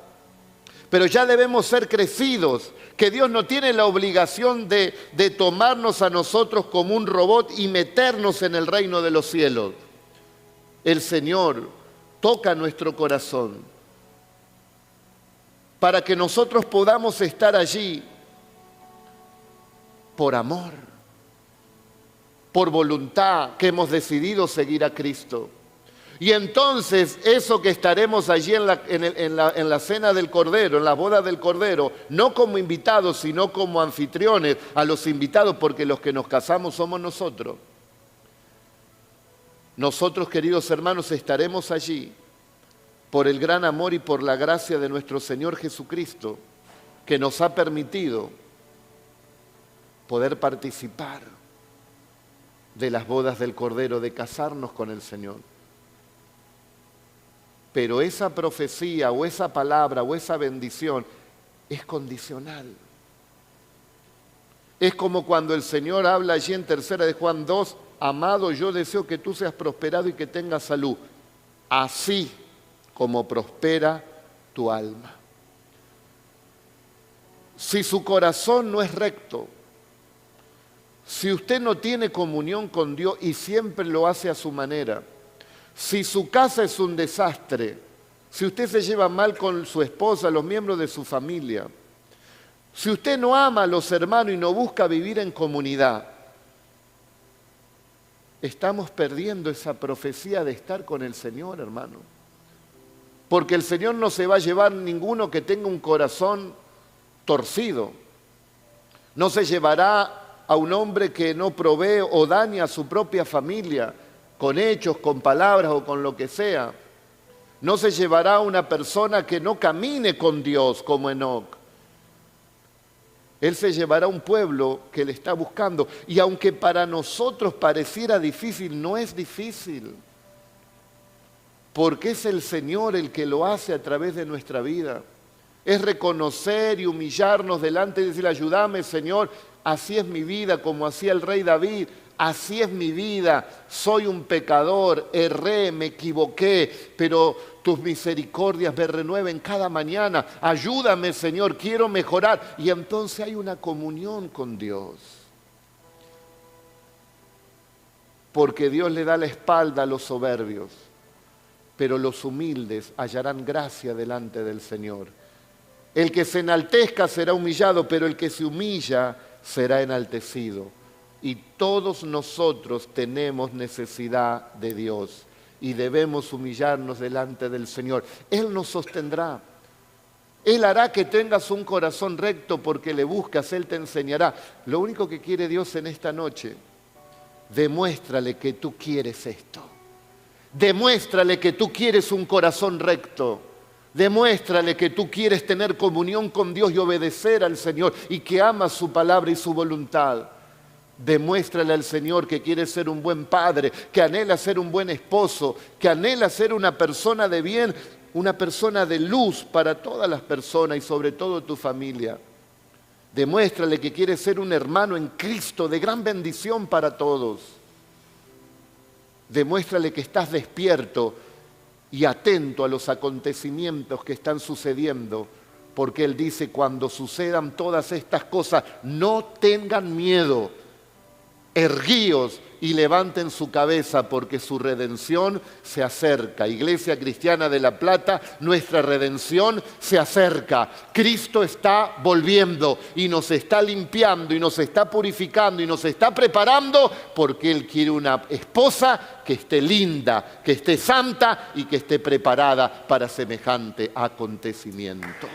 Pero ya debemos ser crecidos, que Dios no tiene la obligación de tomarnos a nosotros como un robot y meternos en el reino de los cielos. El Señor toca nuestro corazón para que nosotros podamos estar allí por amor, por voluntad, que hemos decidido seguir a Cristo. Y entonces eso que estaremos allí en la cena del Cordero, en la boda del Cordero, no como invitados, sino como anfitriones a los invitados, porque los que nos casamos somos nosotros. Nosotros, queridos hermanos, estaremos allí por el gran amor y por la gracia de nuestro Señor Jesucristo, que nos ha permitido poder participar de las bodas del Cordero, de casarnos con el Señor. Pero esa profecía o esa palabra o esa bendición es condicional. Es como cuando el Señor habla allí en 3 de Juan 2, amado, yo deseo que tú seas prosperado y que tengas salud, así como prospera tu alma. Si su corazón no es recto, si usted no tiene comunión con Dios y siempre lo hace a su manera, si su casa es un desastre, si usted se lleva mal con su esposa, los miembros de su familia, si usted no ama a los hermanos y no busca vivir en comunidad, estamos perdiendo esa profecía de estar con el Señor, hermano. Porque el Señor no se va a llevar ninguno que tenga un corazón torcido. No se llevará a un hombre que no provee o daña a su propia familia con hechos, con palabras o con lo que sea. No se llevará a una persona que no camine con Dios como Enoc. Él se llevará a un pueblo que le está buscando. Y aunque para nosotros pareciera difícil, no es difícil. Porque es el Señor el que lo hace a través de nuestra vida. Es reconocer y humillarnos delante y decir, ayúdame, Señor, así es mi vida, como hacía el rey David. Así es mi vida, soy un pecador, erré, me equivoqué, pero tus misericordias me renueven cada mañana. Ayúdame, Señor, quiero mejorar. Y entonces hay una comunión con Dios. Porque Dios le da la espalda a los soberbios, pero los humildes hallarán gracia delante del Señor. El que se enaltezca será humillado, pero el que se humilla será enaltecido. Y todos nosotros tenemos necesidad de Dios y debemos humillarnos delante del Señor. Él nos sostendrá. Él hará que tengas un corazón recto porque le buscas, Él te enseñará. Lo único que quiere Dios en esta noche, demuéstrale que tú quieres esto. Demuéstrale que tú quieres un corazón recto. Demuéstrale que tú quieres tener comunión con Dios y obedecer al Señor y que amas su palabra y su voluntad. Demuéstrale al Señor que quiere ser un buen padre, que anhela ser un buen esposo, que anhela ser una persona de bien, una persona de luz para todas las personas y sobre todo tu familia. Demuéstrale que quiere ser un hermano en Cristo de gran bendición para todos. Demuéstrale que estás despierto y atento a los acontecimientos que están sucediendo, porque Él dice, cuando sucedan todas estas cosas, no tengan miedo. Erguíos y levanten su cabeza porque su redención se acerca. Iglesia Cristiana de La Plata, nuestra redención se acerca. Cristo está volviendo y nos está limpiando y nos está purificando y nos está preparando porque Él quiere una esposa que esté linda, que esté santa y que esté preparada para semejante acontecimiento.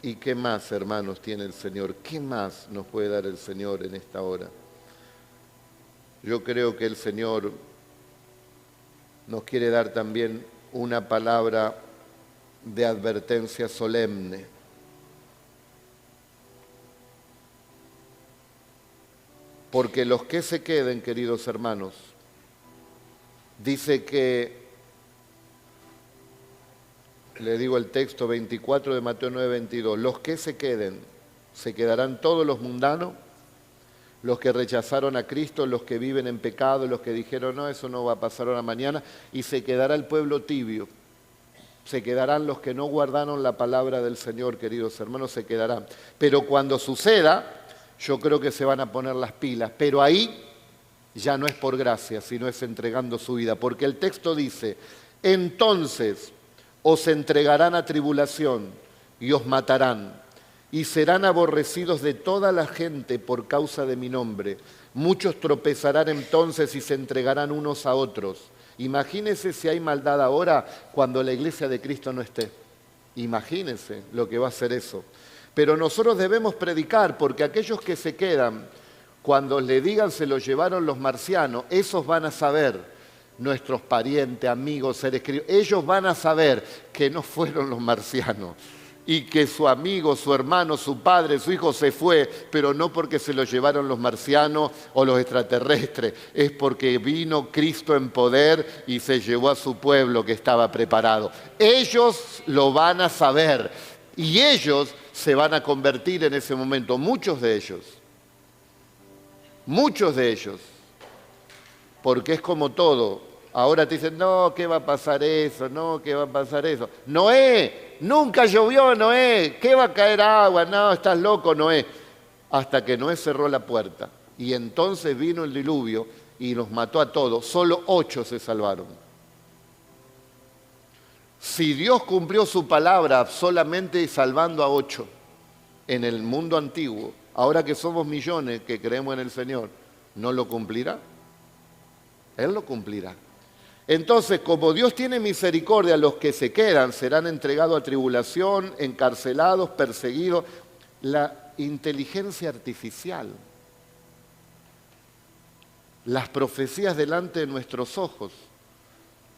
¿Y qué más, hermanos, tiene el Señor? ¿Qué más nos puede dar el Señor en esta hora? Yo creo que el Señor nos quiere dar también una palabra de advertencia solemne. Porque los que se queden, queridos hermanos, dice que, le digo el texto 24 de Mateo 9:22, los que se queden, se quedarán todos los mundanos, los que rechazaron a Cristo, los que viven en pecado, los que dijeron, no, eso no va a pasar ahora mañana, y se quedará el pueblo tibio, se quedarán los que no guardaron la palabra del Señor, queridos hermanos, se quedarán. Pero cuando suceda, yo creo que se van a poner las pilas, pero ahí ya no es por gracia, sino es entregando su vida, porque el texto dice, entonces os entregarán a tribulación y os matarán, y serán aborrecidos de toda la gente por causa de mi nombre. Muchos tropezarán entonces y se entregarán unos a otros. Imagínense si hay maldad ahora cuando la iglesia de Cristo no esté. Imagínense lo que va a ser eso. Pero nosotros debemos predicar porque aquellos que se quedan, Cuando le digan se lo llevaron los marcianos, esos van a saber, nuestros parientes, amigos, seres queridos, ellos van a saber que no fueron los marcianos y que su amigo, su hermano, su padre, su hijo se fue, pero no porque se lo llevaron los marcianos o los extraterrestres, es porque vino Cristo en poder y se llevó a su pueblo que estaba preparado. Ellos lo van a saber y ellos se van a convertir en ese momento, muchos de ellos, porque es como todo. Ahora te dicen, no, ¿qué va a pasar eso? No, ¿qué va a pasar eso? Noé, nunca llovió Noé, ¿qué va a caer agua? No, estás loco Noé. Hasta que Noé cerró la puerta y entonces vino el diluvio y los mató a todos, solo 8 se salvaron. Si Dios cumplió su palabra solamente salvando a 8 en el mundo antiguo, ahora que somos millones que creemos en el Señor, ¿no lo cumplirá? Él lo cumplirá. Entonces, como Dios tiene misericordia, los que se quedan serán entregados a tribulación, encarcelados, perseguidos. La inteligencia artificial, las profecías delante de nuestros ojos,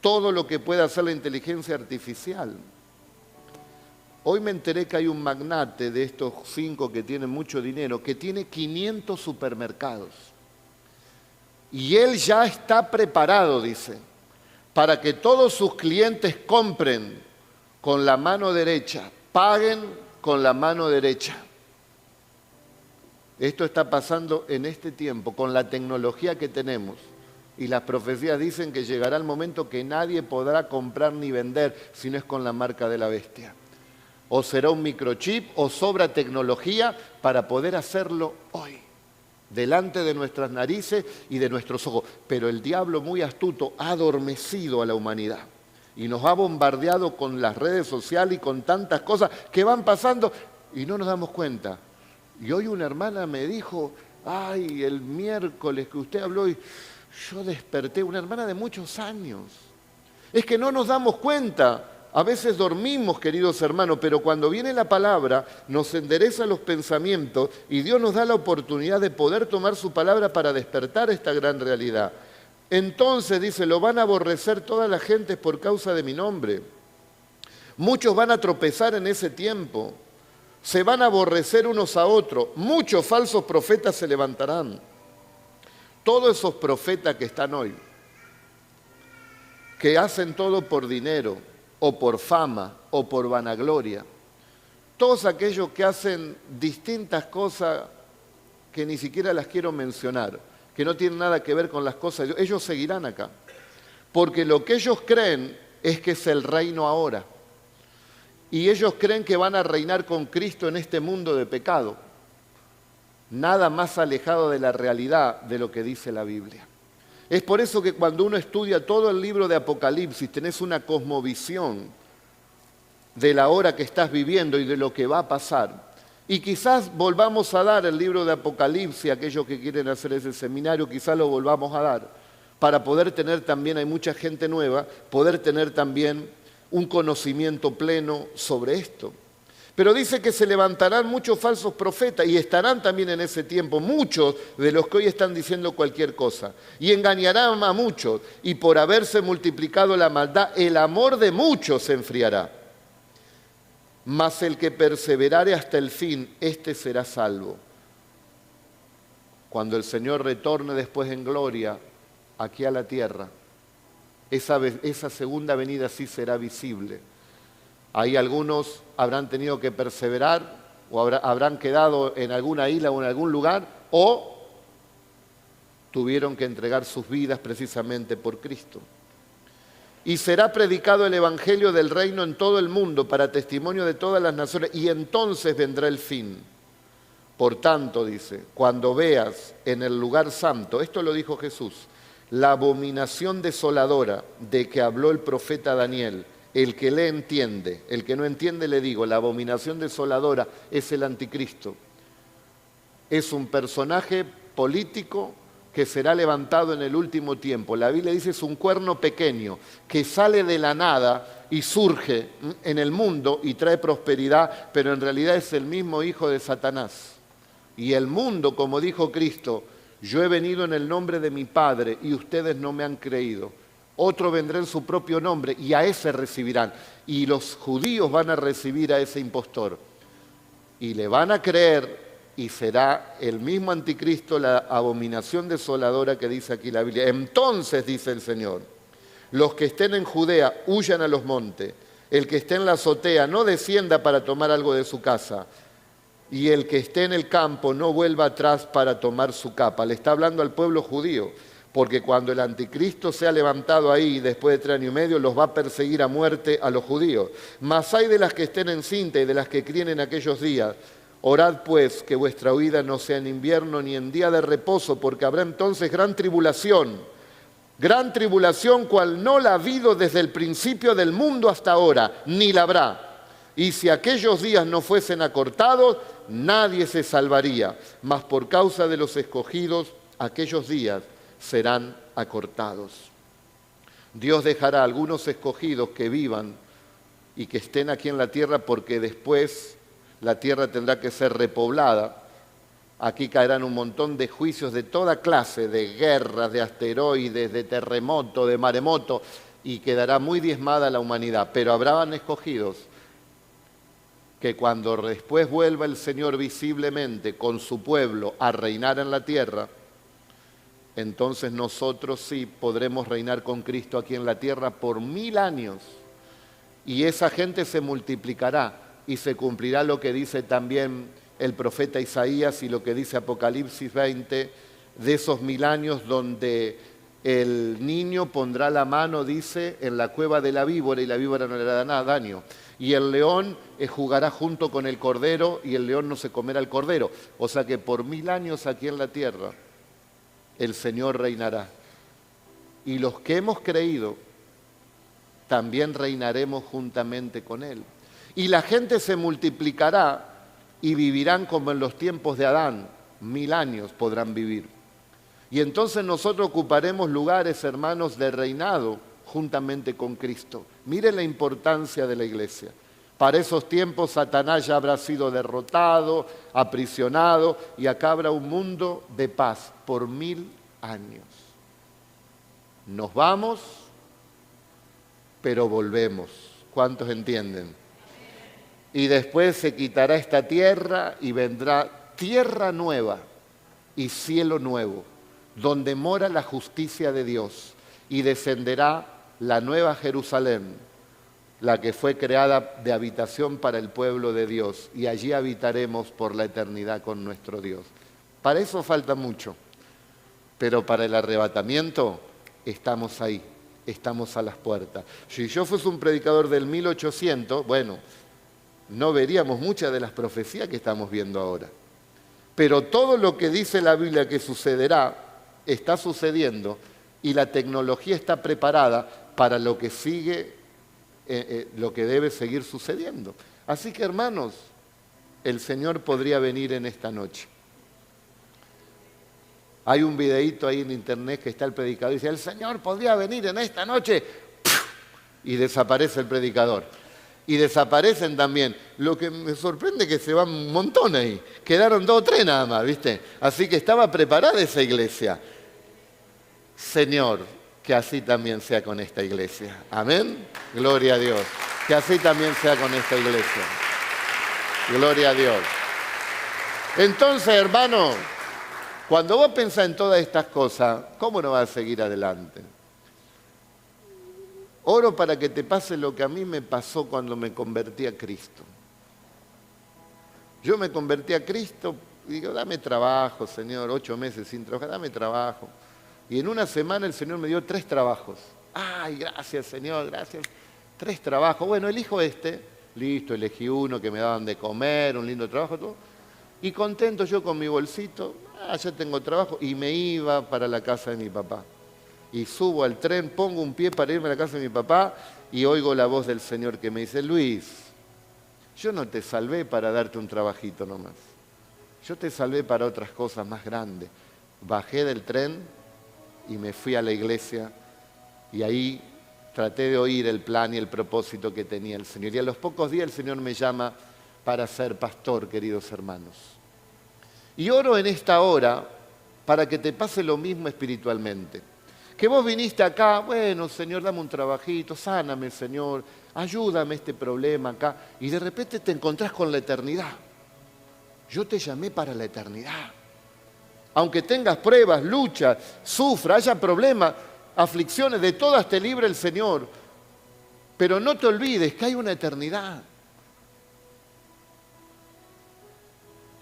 todo lo que puede hacer la inteligencia artificial. Hoy me enteré que hay un magnate de estos 5 que tienen mucho dinero, que tiene 500 supermercados. Y él ya está preparado, dice, para que todos sus clientes compren con la mano derecha, paguen con la mano derecha. Esto está pasando en este tiempo, con la tecnología que tenemos. Y las profecías dicen que llegará el momento que nadie podrá comprar ni vender si no es con la marca de la bestia. O será un microchip o sobra tecnología para poder hacerlo hoy, delante de nuestras narices y de nuestros ojos. Pero el diablo, muy astuto, ha adormecido a la humanidad y nos ha bombardeado con las redes sociales y con tantas cosas que van pasando y no nos damos cuenta. Y hoy una hermana me dijo, ay, el miércoles que usted habló y yo desperté, una hermana de muchos años. Es que no nos damos cuenta. A veces dormimos, queridos hermanos, pero cuando viene la palabra nos endereza los pensamientos y Dios nos da la oportunidad de poder tomar su palabra para despertar esta gran realidad. Entonces, dice, lo van a aborrecer toda la gente por causa de mi nombre. Muchos van a tropezar en ese tiempo. Se van a aborrecer unos a otros. Muchos falsos profetas se levantarán. Todos esos profetas que están hoy, que hacen todo por dinero, o por fama, o por vanagloria. Todos aquellos que hacen distintas cosas que ni siquiera las quiero mencionar, que no tienen nada que ver con las cosas de Dios, ellos seguirán acá. Porque lo que ellos creen es que es el reino ahora. Y ellos creen que van a reinar con Cristo en este mundo de pecado. Nada más alejado de la realidad de lo que dice la Biblia. Es por eso que cuando uno estudia todo el libro de Apocalipsis, tenés una cosmovisión de la hora que estás viviendo y de lo que va a pasar. Y quizás volvamos a dar el libro de Apocalipsis, aquellos que quieren hacer ese seminario, quizás lo volvamos a dar, para poder tener también, hay mucha gente nueva, poder tener también un conocimiento pleno sobre esto. Pero dice que se levantarán muchos falsos profetas y estarán también en ese tiempo muchos de los que hoy están diciendo cualquier cosa. Y engañarán a muchos y por haberse multiplicado la maldad, el amor de muchos se enfriará. Mas el que perseverare hasta el fin, éste será salvo. Cuando el Señor retorne después en gloria aquí a la tierra, esa segunda venida sí será visible. Ahí algunos habrán tenido que perseverar o habrán quedado en alguna isla o en algún lugar o tuvieron que entregar sus vidas precisamente por Cristo. Y será predicado el evangelio del reino en todo el mundo para testimonio de todas las naciones y entonces vendrá el fin. Por tanto, dice, cuando veas en el lugar santo, esto lo dijo Jesús, la abominación desoladora de que habló el profeta Daniel, el que le entiende, el que no entiende le digo, la abominación desoladora es el anticristo. Es un personaje político que será levantado en el último tiempo. La Biblia dice es un cuerno pequeño que sale de la nada y surge en el mundo y trae prosperidad, pero en realidad es el mismo hijo de Satanás. Y el mundo, como dijo Cristo, Yo he venido en el nombre de mi Padre y ustedes no me han creído. Otro vendrá en su propio nombre y a ese recibirán. Y los judíos van a recibir a ese impostor. Y le van a creer y será el mismo anticristo, la abominación desoladora que dice aquí la Biblia. Entonces, dice el Señor, los que estén en Judea huyan a los montes. El que esté en la azotea no descienda para tomar algo de su casa. Y el que esté en el campo no vuelva atrás para tomar su capa. Le está hablando al pueblo judío. Porque cuando el anticristo sea levantado ahí, después de 3 años y medio, los va a perseguir a muerte a los judíos. Mas hay de las que estén encinta y de las que críen en aquellos días. Orad pues que vuestra huida no sea en invierno ni en día de reposo, porque habrá entonces gran tribulación cual no la ha habido desde el principio del mundo hasta ahora, ni la habrá. Y si aquellos días no fuesen acortados, nadie se salvaría. Mas por causa de los escogidos, aquellos días serán acortados. Dios dejará a algunos escogidos que vivan y que estén aquí en la tierra, porque después la tierra tendrá que ser repoblada. Aquí caerán un montón de juicios de toda clase, de guerras, de asteroides, de terremoto, de maremoto, y quedará muy diezmada la humanidad. Pero habrán escogidos que cuando después vuelva el Señor visiblemente con su pueblo a reinar en la tierra, entonces nosotros sí podremos reinar con Cristo aquí en la tierra por 1000 años. Y esa gente se multiplicará y se cumplirá lo que dice también el profeta Isaías y lo que dice Apocalipsis 20, de esos 1000 años donde el niño pondrá la mano, dice, en la cueva de la víbora y la víbora no le hará nada daño. Y el león jugará junto con el cordero y el león no se comerá el cordero. O sea que por 1000 años aquí en la tierra el Señor reinará. Y los que hemos creído también reinaremos juntamente con Él. Y la gente se multiplicará y vivirán como en los tiempos de Adán. 1000 años podrán vivir. Y entonces nosotros ocuparemos lugares, hermanos, de reinado juntamente con Cristo. Miren la importancia de la iglesia. Para esos tiempos Satanás ya habrá sido derrotado, aprisionado, y acá habrá un mundo de paz por 1000 años. Nos vamos, pero volvemos. ¿Cuántos entienden? Y después se quitará esta tierra y vendrá tierra nueva y cielo nuevo, donde mora la justicia de Dios, y descenderá la nueva Jerusalén, la que fue creada de habitación para el pueblo de Dios, y allí habitaremos por la eternidad con nuestro Dios. Para eso falta mucho, pero para el arrebatamiento estamos ahí, estamos a las puertas. Si yo fuese un predicador del 1800, bueno, no veríamos muchas de las profecías que estamos viendo ahora. Pero todo lo que dice la Biblia que sucederá, está sucediendo, y la tecnología está preparada para lo que sigue, lo que debe seguir sucediendo. Así que, hermanos, el Señor podría venir en esta noche. Hay un videíto ahí en internet que está el predicador y dice, el Señor podría venir en esta noche, y desaparece el predicador. Y desaparecen también. Lo que me sorprende es que se van un montón ahí. Quedaron 2 o 3 nada más, ¿viste? Así que estaba preparada esa iglesia. Señor, que así también sea con esta iglesia. Amén. Gloria a Dios. Que así también sea con esta iglesia. Gloria a Dios. Entonces, hermano, cuando vos pensás en todas estas cosas, ¿cómo no vas a seguir adelante? Oro para que te pase lo que a mí me pasó cuando me convertí a Cristo. Yo me convertí a Cristo y digo, dame trabajo, Señor, 8 meses sin trabajar, dame trabajo. Y en una semana el Señor me dio 3 trabajos. Ay, gracias, Señor, gracias. 3 trabajos. Bueno, elijo este. Listo, elegí uno que me daban de comer, un lindo trabajo, todo. Y contento yo con mi bolsito, ya tengo trabajo, y me iba para la casa de mi papá. Y subo al tren, pongo un pie para irme a la casa de mi papá y oigo la voz del Señor que me dice, Luis, yo no te salvé para darte un trabajito nomás. Yo te salvé para otras cosas más grandes. Bajé del tren y me fui a la iglesia y ahí traté de oír el plan y el propósito que tenía el Señor. Y a los pocos días el Señor me llama para ser pastor, queridos hermanos. Y oro en esta hora para que te pase lo mismo espiritualmente. Que vos viniste acá, bueno, Señor, dame un trabajito, sáname, Señor, ayúdame este problema acá, y de repente te encontrás con la eternidad. Yo te llamé para la eternidad. Aunque tengas pruebas, luchas, sufra, haya problemas, aflicciones, de todas te libre el Señor. Pero no te olvides que hay una eternidad.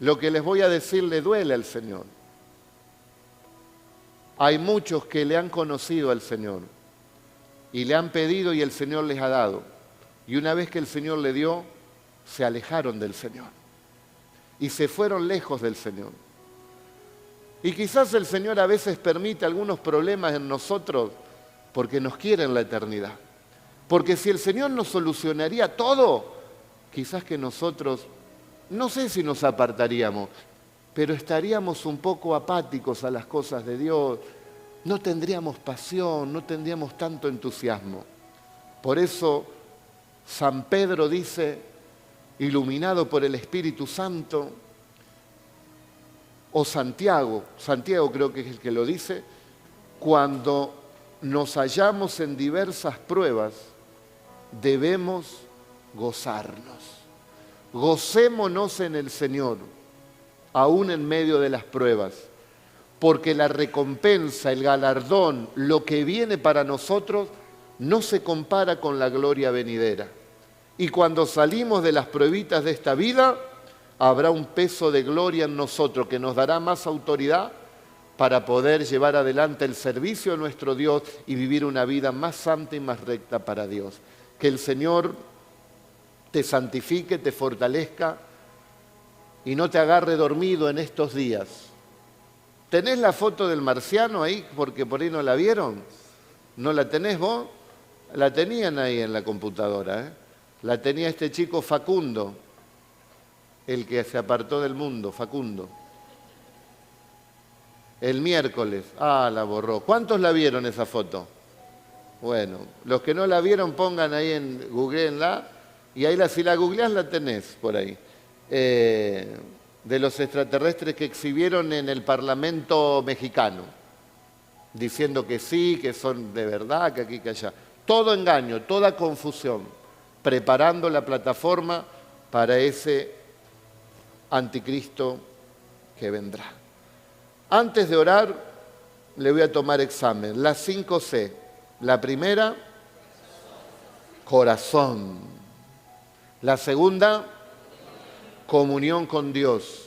Lo que les voy a decir le duele al Señor. Hay muchos que le han conocido al Señor y le han pedido y el Señor les ha dado. Y una vez que el Señor le dio, se alejaron del Señor y se fueron lejos del Señor. Y quizás el Señor a veces permite algunos problemas en nosotros porque nos quiere en la eternidad. Porque si el Señor nos solucionaría todo, quizás que nosotros, no sé si nos apartaríamos, pero estaríamos un poco apáticos a las cosas de Dios, no tendríamos pasión, no tendríamos tanto entusiasmo. Por eso San Pedro dice, iluminado por el Espíritu Santo, o Santiago creo que es el que lo dice, cuando nos hallamos en diversas pruebas, debemos gozarnos. Gocémonos en el Señor, aún en medio de las pruebas, porque la recompensa, el galardón, lo que viene para nosotros, no se compara con la gloria venidera. Y cuando salimos de las pruebitas de esta vida, habrá un peso de gloria en nosotros que nos dará más autoridad para poder llevar adelante el servicio a nuestro Dios y vivir una vida más santa y más recta para Dios. Que el Señor te santifique, te fortalezca y no te agarre dormido en estos días. ¿Tenés la foto del marciano ahí? Porque por ahí no la vieron. ¿No la tenés vos? La tenían ahí en la computadora, ¿eh? La tenía este chico Facundo, el que se apartó del mundo, Facundo. El miércoles. Ah, la borró. ¿Cuántos la vieron esa foto? Bueno, los que no la vieron pongan ahí en googleenla y ahí si la googleás la tenés por ahí. De los extraterrestres que exhibieron en el Parlamento mexicano, diciendo que sí, que son de verdad, que aquí, que allá. Todo engaño, toda confusión, preparando la plataforma para ese anticristo que vendrá. Antes de orar, le voy a tomar examen. Las 5 C. La primera, corazón. La segunda, comunión con Dios.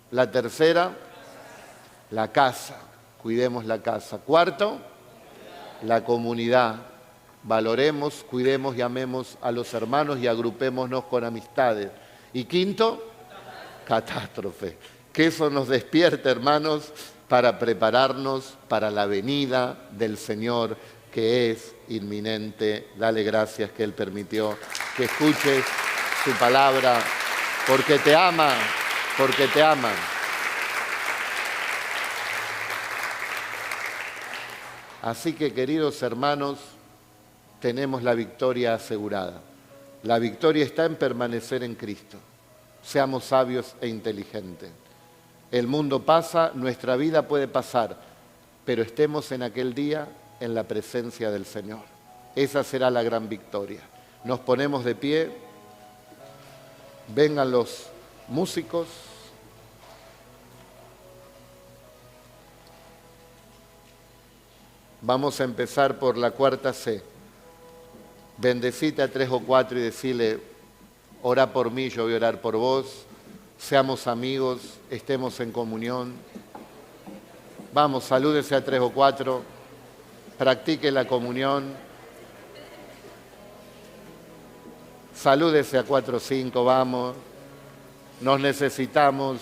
La tercera, la casa. Cuidemos la casa. Cuarto, la comunidad. Valoremos, cuidemos y amemos a los hermanos y agrupémonos con amistades. Y quinto, catástrofe. Que eso nos despierte, hermanos, para prepararnos para la venida del Señor, que es inminente. Dale gracias que Él permitió que escuches su palabra, porque te ama, porque te ama. Así que, queridos hermanos, tenemos la victoria asegurada. La victoria está en permanecer en Cristo. Seamos sabios e inteligentes. El mundo pasa, nuestra vida puede pasar, pero estemos en aquel día en la presencia del Señor. Esa será la gran victoria. Nos ponemos de pie. Vengan los músicos. Vamos a empezar por la cuarta C. Bendecite a 3 o 4 y decirle, orá por mí, yo voy a orar por vos. Seamos amigos, estemos en comunión. Vamos, salúdese a 3 o 4, practique la comunión. Salúdese a 4 o 5, vamos. Nos necesitamos.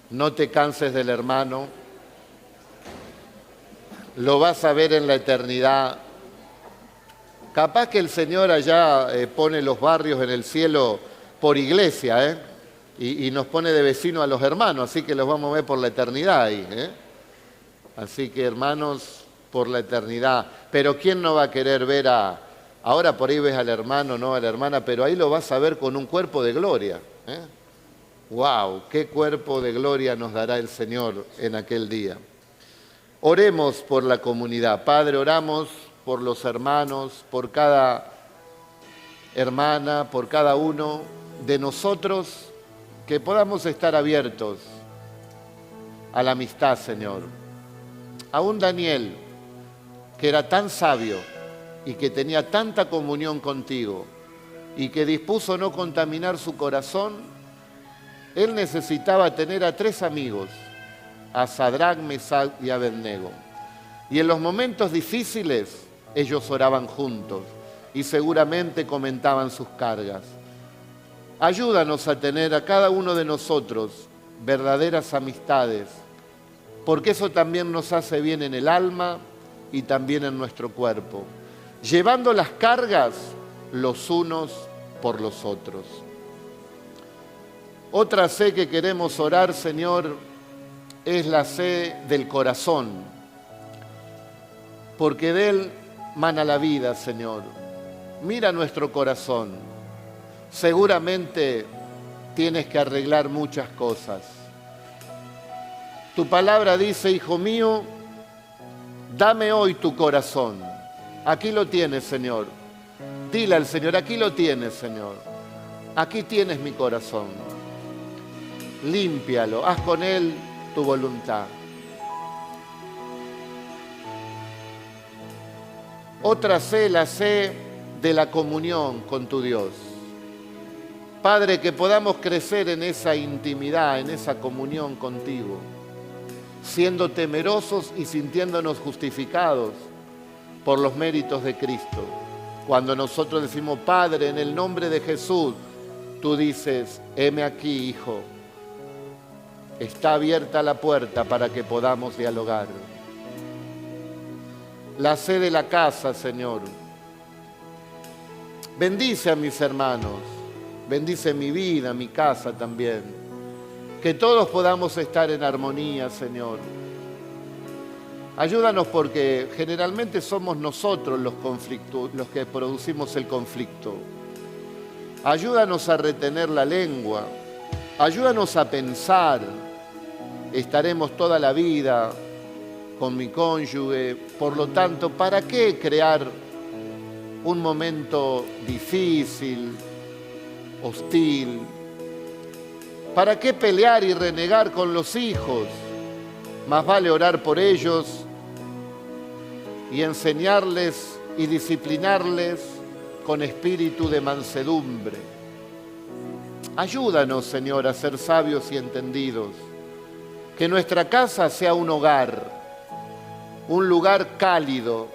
No te canses del hermano. Lo vas a ver en la eternidad. Capaz que el Señor allá pone los barrios en el cielo por iglesia, y nos pone de vecino a los hermanos, así que los vamos a ver por la eternidad ahí. Así que, hermanos, por la eternidad. Pero ¿quién no va a querer ver ahora por ahí ves al hermano, no a la hermana, pero ahí lo vas a ver con un cuerpo de gloria, ¡Wow! ¡Qué cuerpo de gloria nos dará el Señor en aquel día! Oremos por la comunidad. Padre, oramos por los hermanos, por cada hermana, por cada uno de nosotros, que podamos estar abiertos a la amistad, Señor. Aún Daniel, que era tan sabio y que tenía tanta comunión contigo y que dispuso no contaminar su corazón, él necesitaba tener a 3 amigos, a Sadrac, Mesac y Abednego. Y en los momentos difíciles ellos oraban juntos y seguramente comentaban sus cargas. Ayúdanos a tener a cada uno de nosotros verdaderas amistades, porque eso también nos hace bien en el alma y también en nuestro cuerpo, llevando las cargas los unos por los otros. Otra C que queremos orar, Señor, es la C del corazón, porque de él mana la vida, Señor. Mira nuestro corazón. Seguramente tienes que arreglar muchas cosas. Tu palabra dice, hijo mío, dame hoy tu corazón. Aquí lo tienes, Señor. Dile al Señor, aquí lo tienes, Señor. Aquí tienes mi corazón. Límpialo, haz con él tu voluntad. Otra C, la C de la comunión con tu Dios. Padre, que podamos crecer en esa intimidad, en esa comunión contigo, siendo temerosos y sintiéndonos justificados por los méritos de Cristo. Cuando nosotros decimos, Padre, en el nombre de Jesús, tú dices, heme aquí, hijo. Está abierta la puerta para que podamos dialogar. La C de la casa, Señor. Bendice a mis hermanos, bendice mi vida, mi casa también. Que todos podamos estar en armonía, Señor. Ayúdanos porque generalmente somos nosotros los que producimos el conflicto. Ayúdanos a retener la lengua, ayúdanos a pensar. Estaremos toda la vida con mi cónyuge, por lo tanto, ¿para qué crear un momento difícil, hostil? ¿Para qué pelear y renegar con los hijos? Más vale orar por ellos y enseñarles y disciplinarles con espíritu de mansedumbre. Ayúdanos, Señor, a ser sabios y entendidos. Que nuestra casa sea un hogar, un lugar cálido,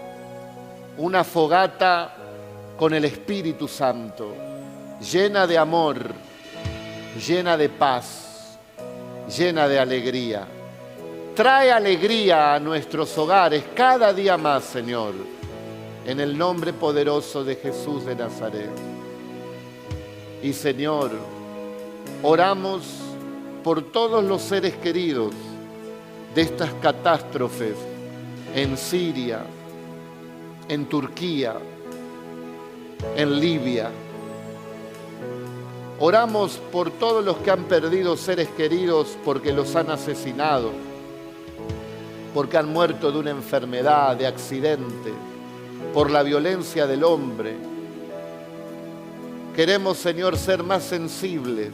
una fogata con el Espíritu Santo, llena de amor, llena de paz, llena de alegría. Trae alegría a nuestros hogares cada día más, Señor, en el nombre poderoso de Jesús de Nazaret. Y, Señor, oramos por todos los seres queridos de estas catástrofes en Siria, en Turquía, en Libia. Oramos por todos los que han perdido seres queridos porque los han asesinado, porque han muerto de una enfermedad, de accidente, por la violencia del hombre. Queremos, Señor, ser más sensibles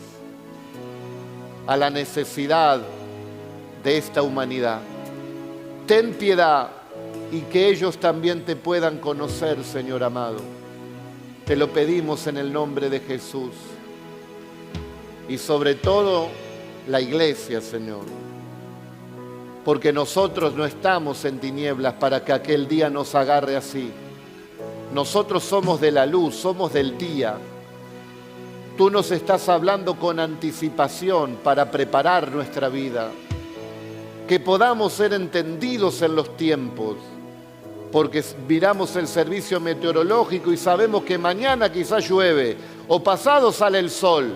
a la necesidad de esta humanidad. Ten piedad y que ellos también te puedan conocer, Señor amado. Te lo pedimos en el nombre de Jesús. Y sobre todo, la iglesia, Señor. Porque nosotros no estamos en tinieblas para que aquel día nos agarre así. Nosotros somos de la luz, somos del día. Tú nos estás hablando con anticipación para preparar nuestra vida. Que podamos ser entendidos en los tiempos. Porque miramos el servicio meteorológico y sabemos que mañana quizás llueve o pasado sale el sol.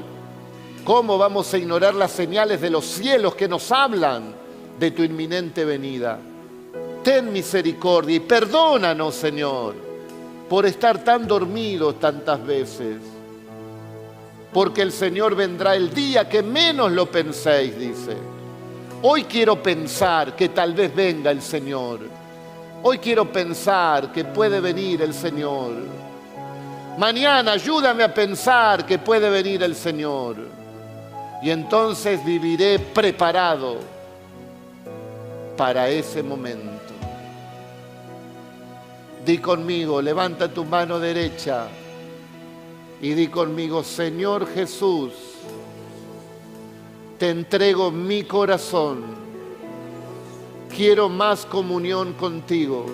¿Cómo vamos a ignorar las señales de los cielos que nos hablan de tu inminente venida? Ten misericordia y perdónanos, Señor, por estar tan dormidos tantas veces. porque el Señor vendrá el día que menos lo penséis, dice. Hoy quiero pensar que tal vez venga el Señor. Hoy quiero pensar que puede venir el Señor. Mañana ayúdame a pensar que puede venir el Señor. Y entonces viviré preparado para ese momento. Di conmigo, levanta tu mano derecha y di conmigo: Señor Jesús, te entrego mi corazón. Quiero más comunión contigo.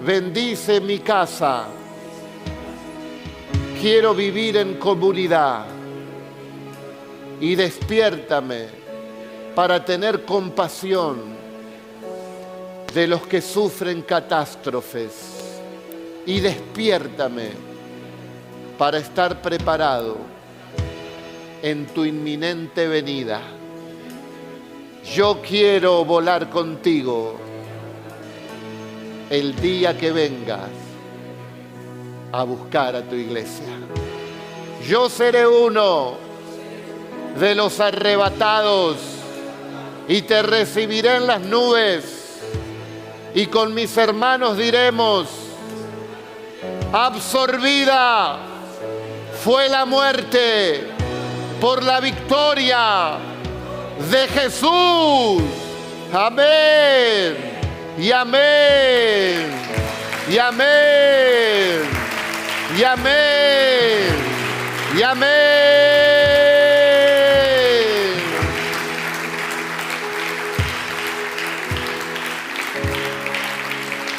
Bendice mi casa. Quiero vivir en comunidad. Y despiértame para tener compasión de los que sufren catástrofes. Y despiértame para estar preparado en tu inminente venida. Yo quiero volar contigo el día que vengas a buscar a tu iglesia. Yo seré uno de los arrebatados y te recibiré en las nubes, y con mis hermanos diremos: absorbida fue la muerte por la victoria de Jesús. Amén. Y amén. Y amén. Y amén. Y amén.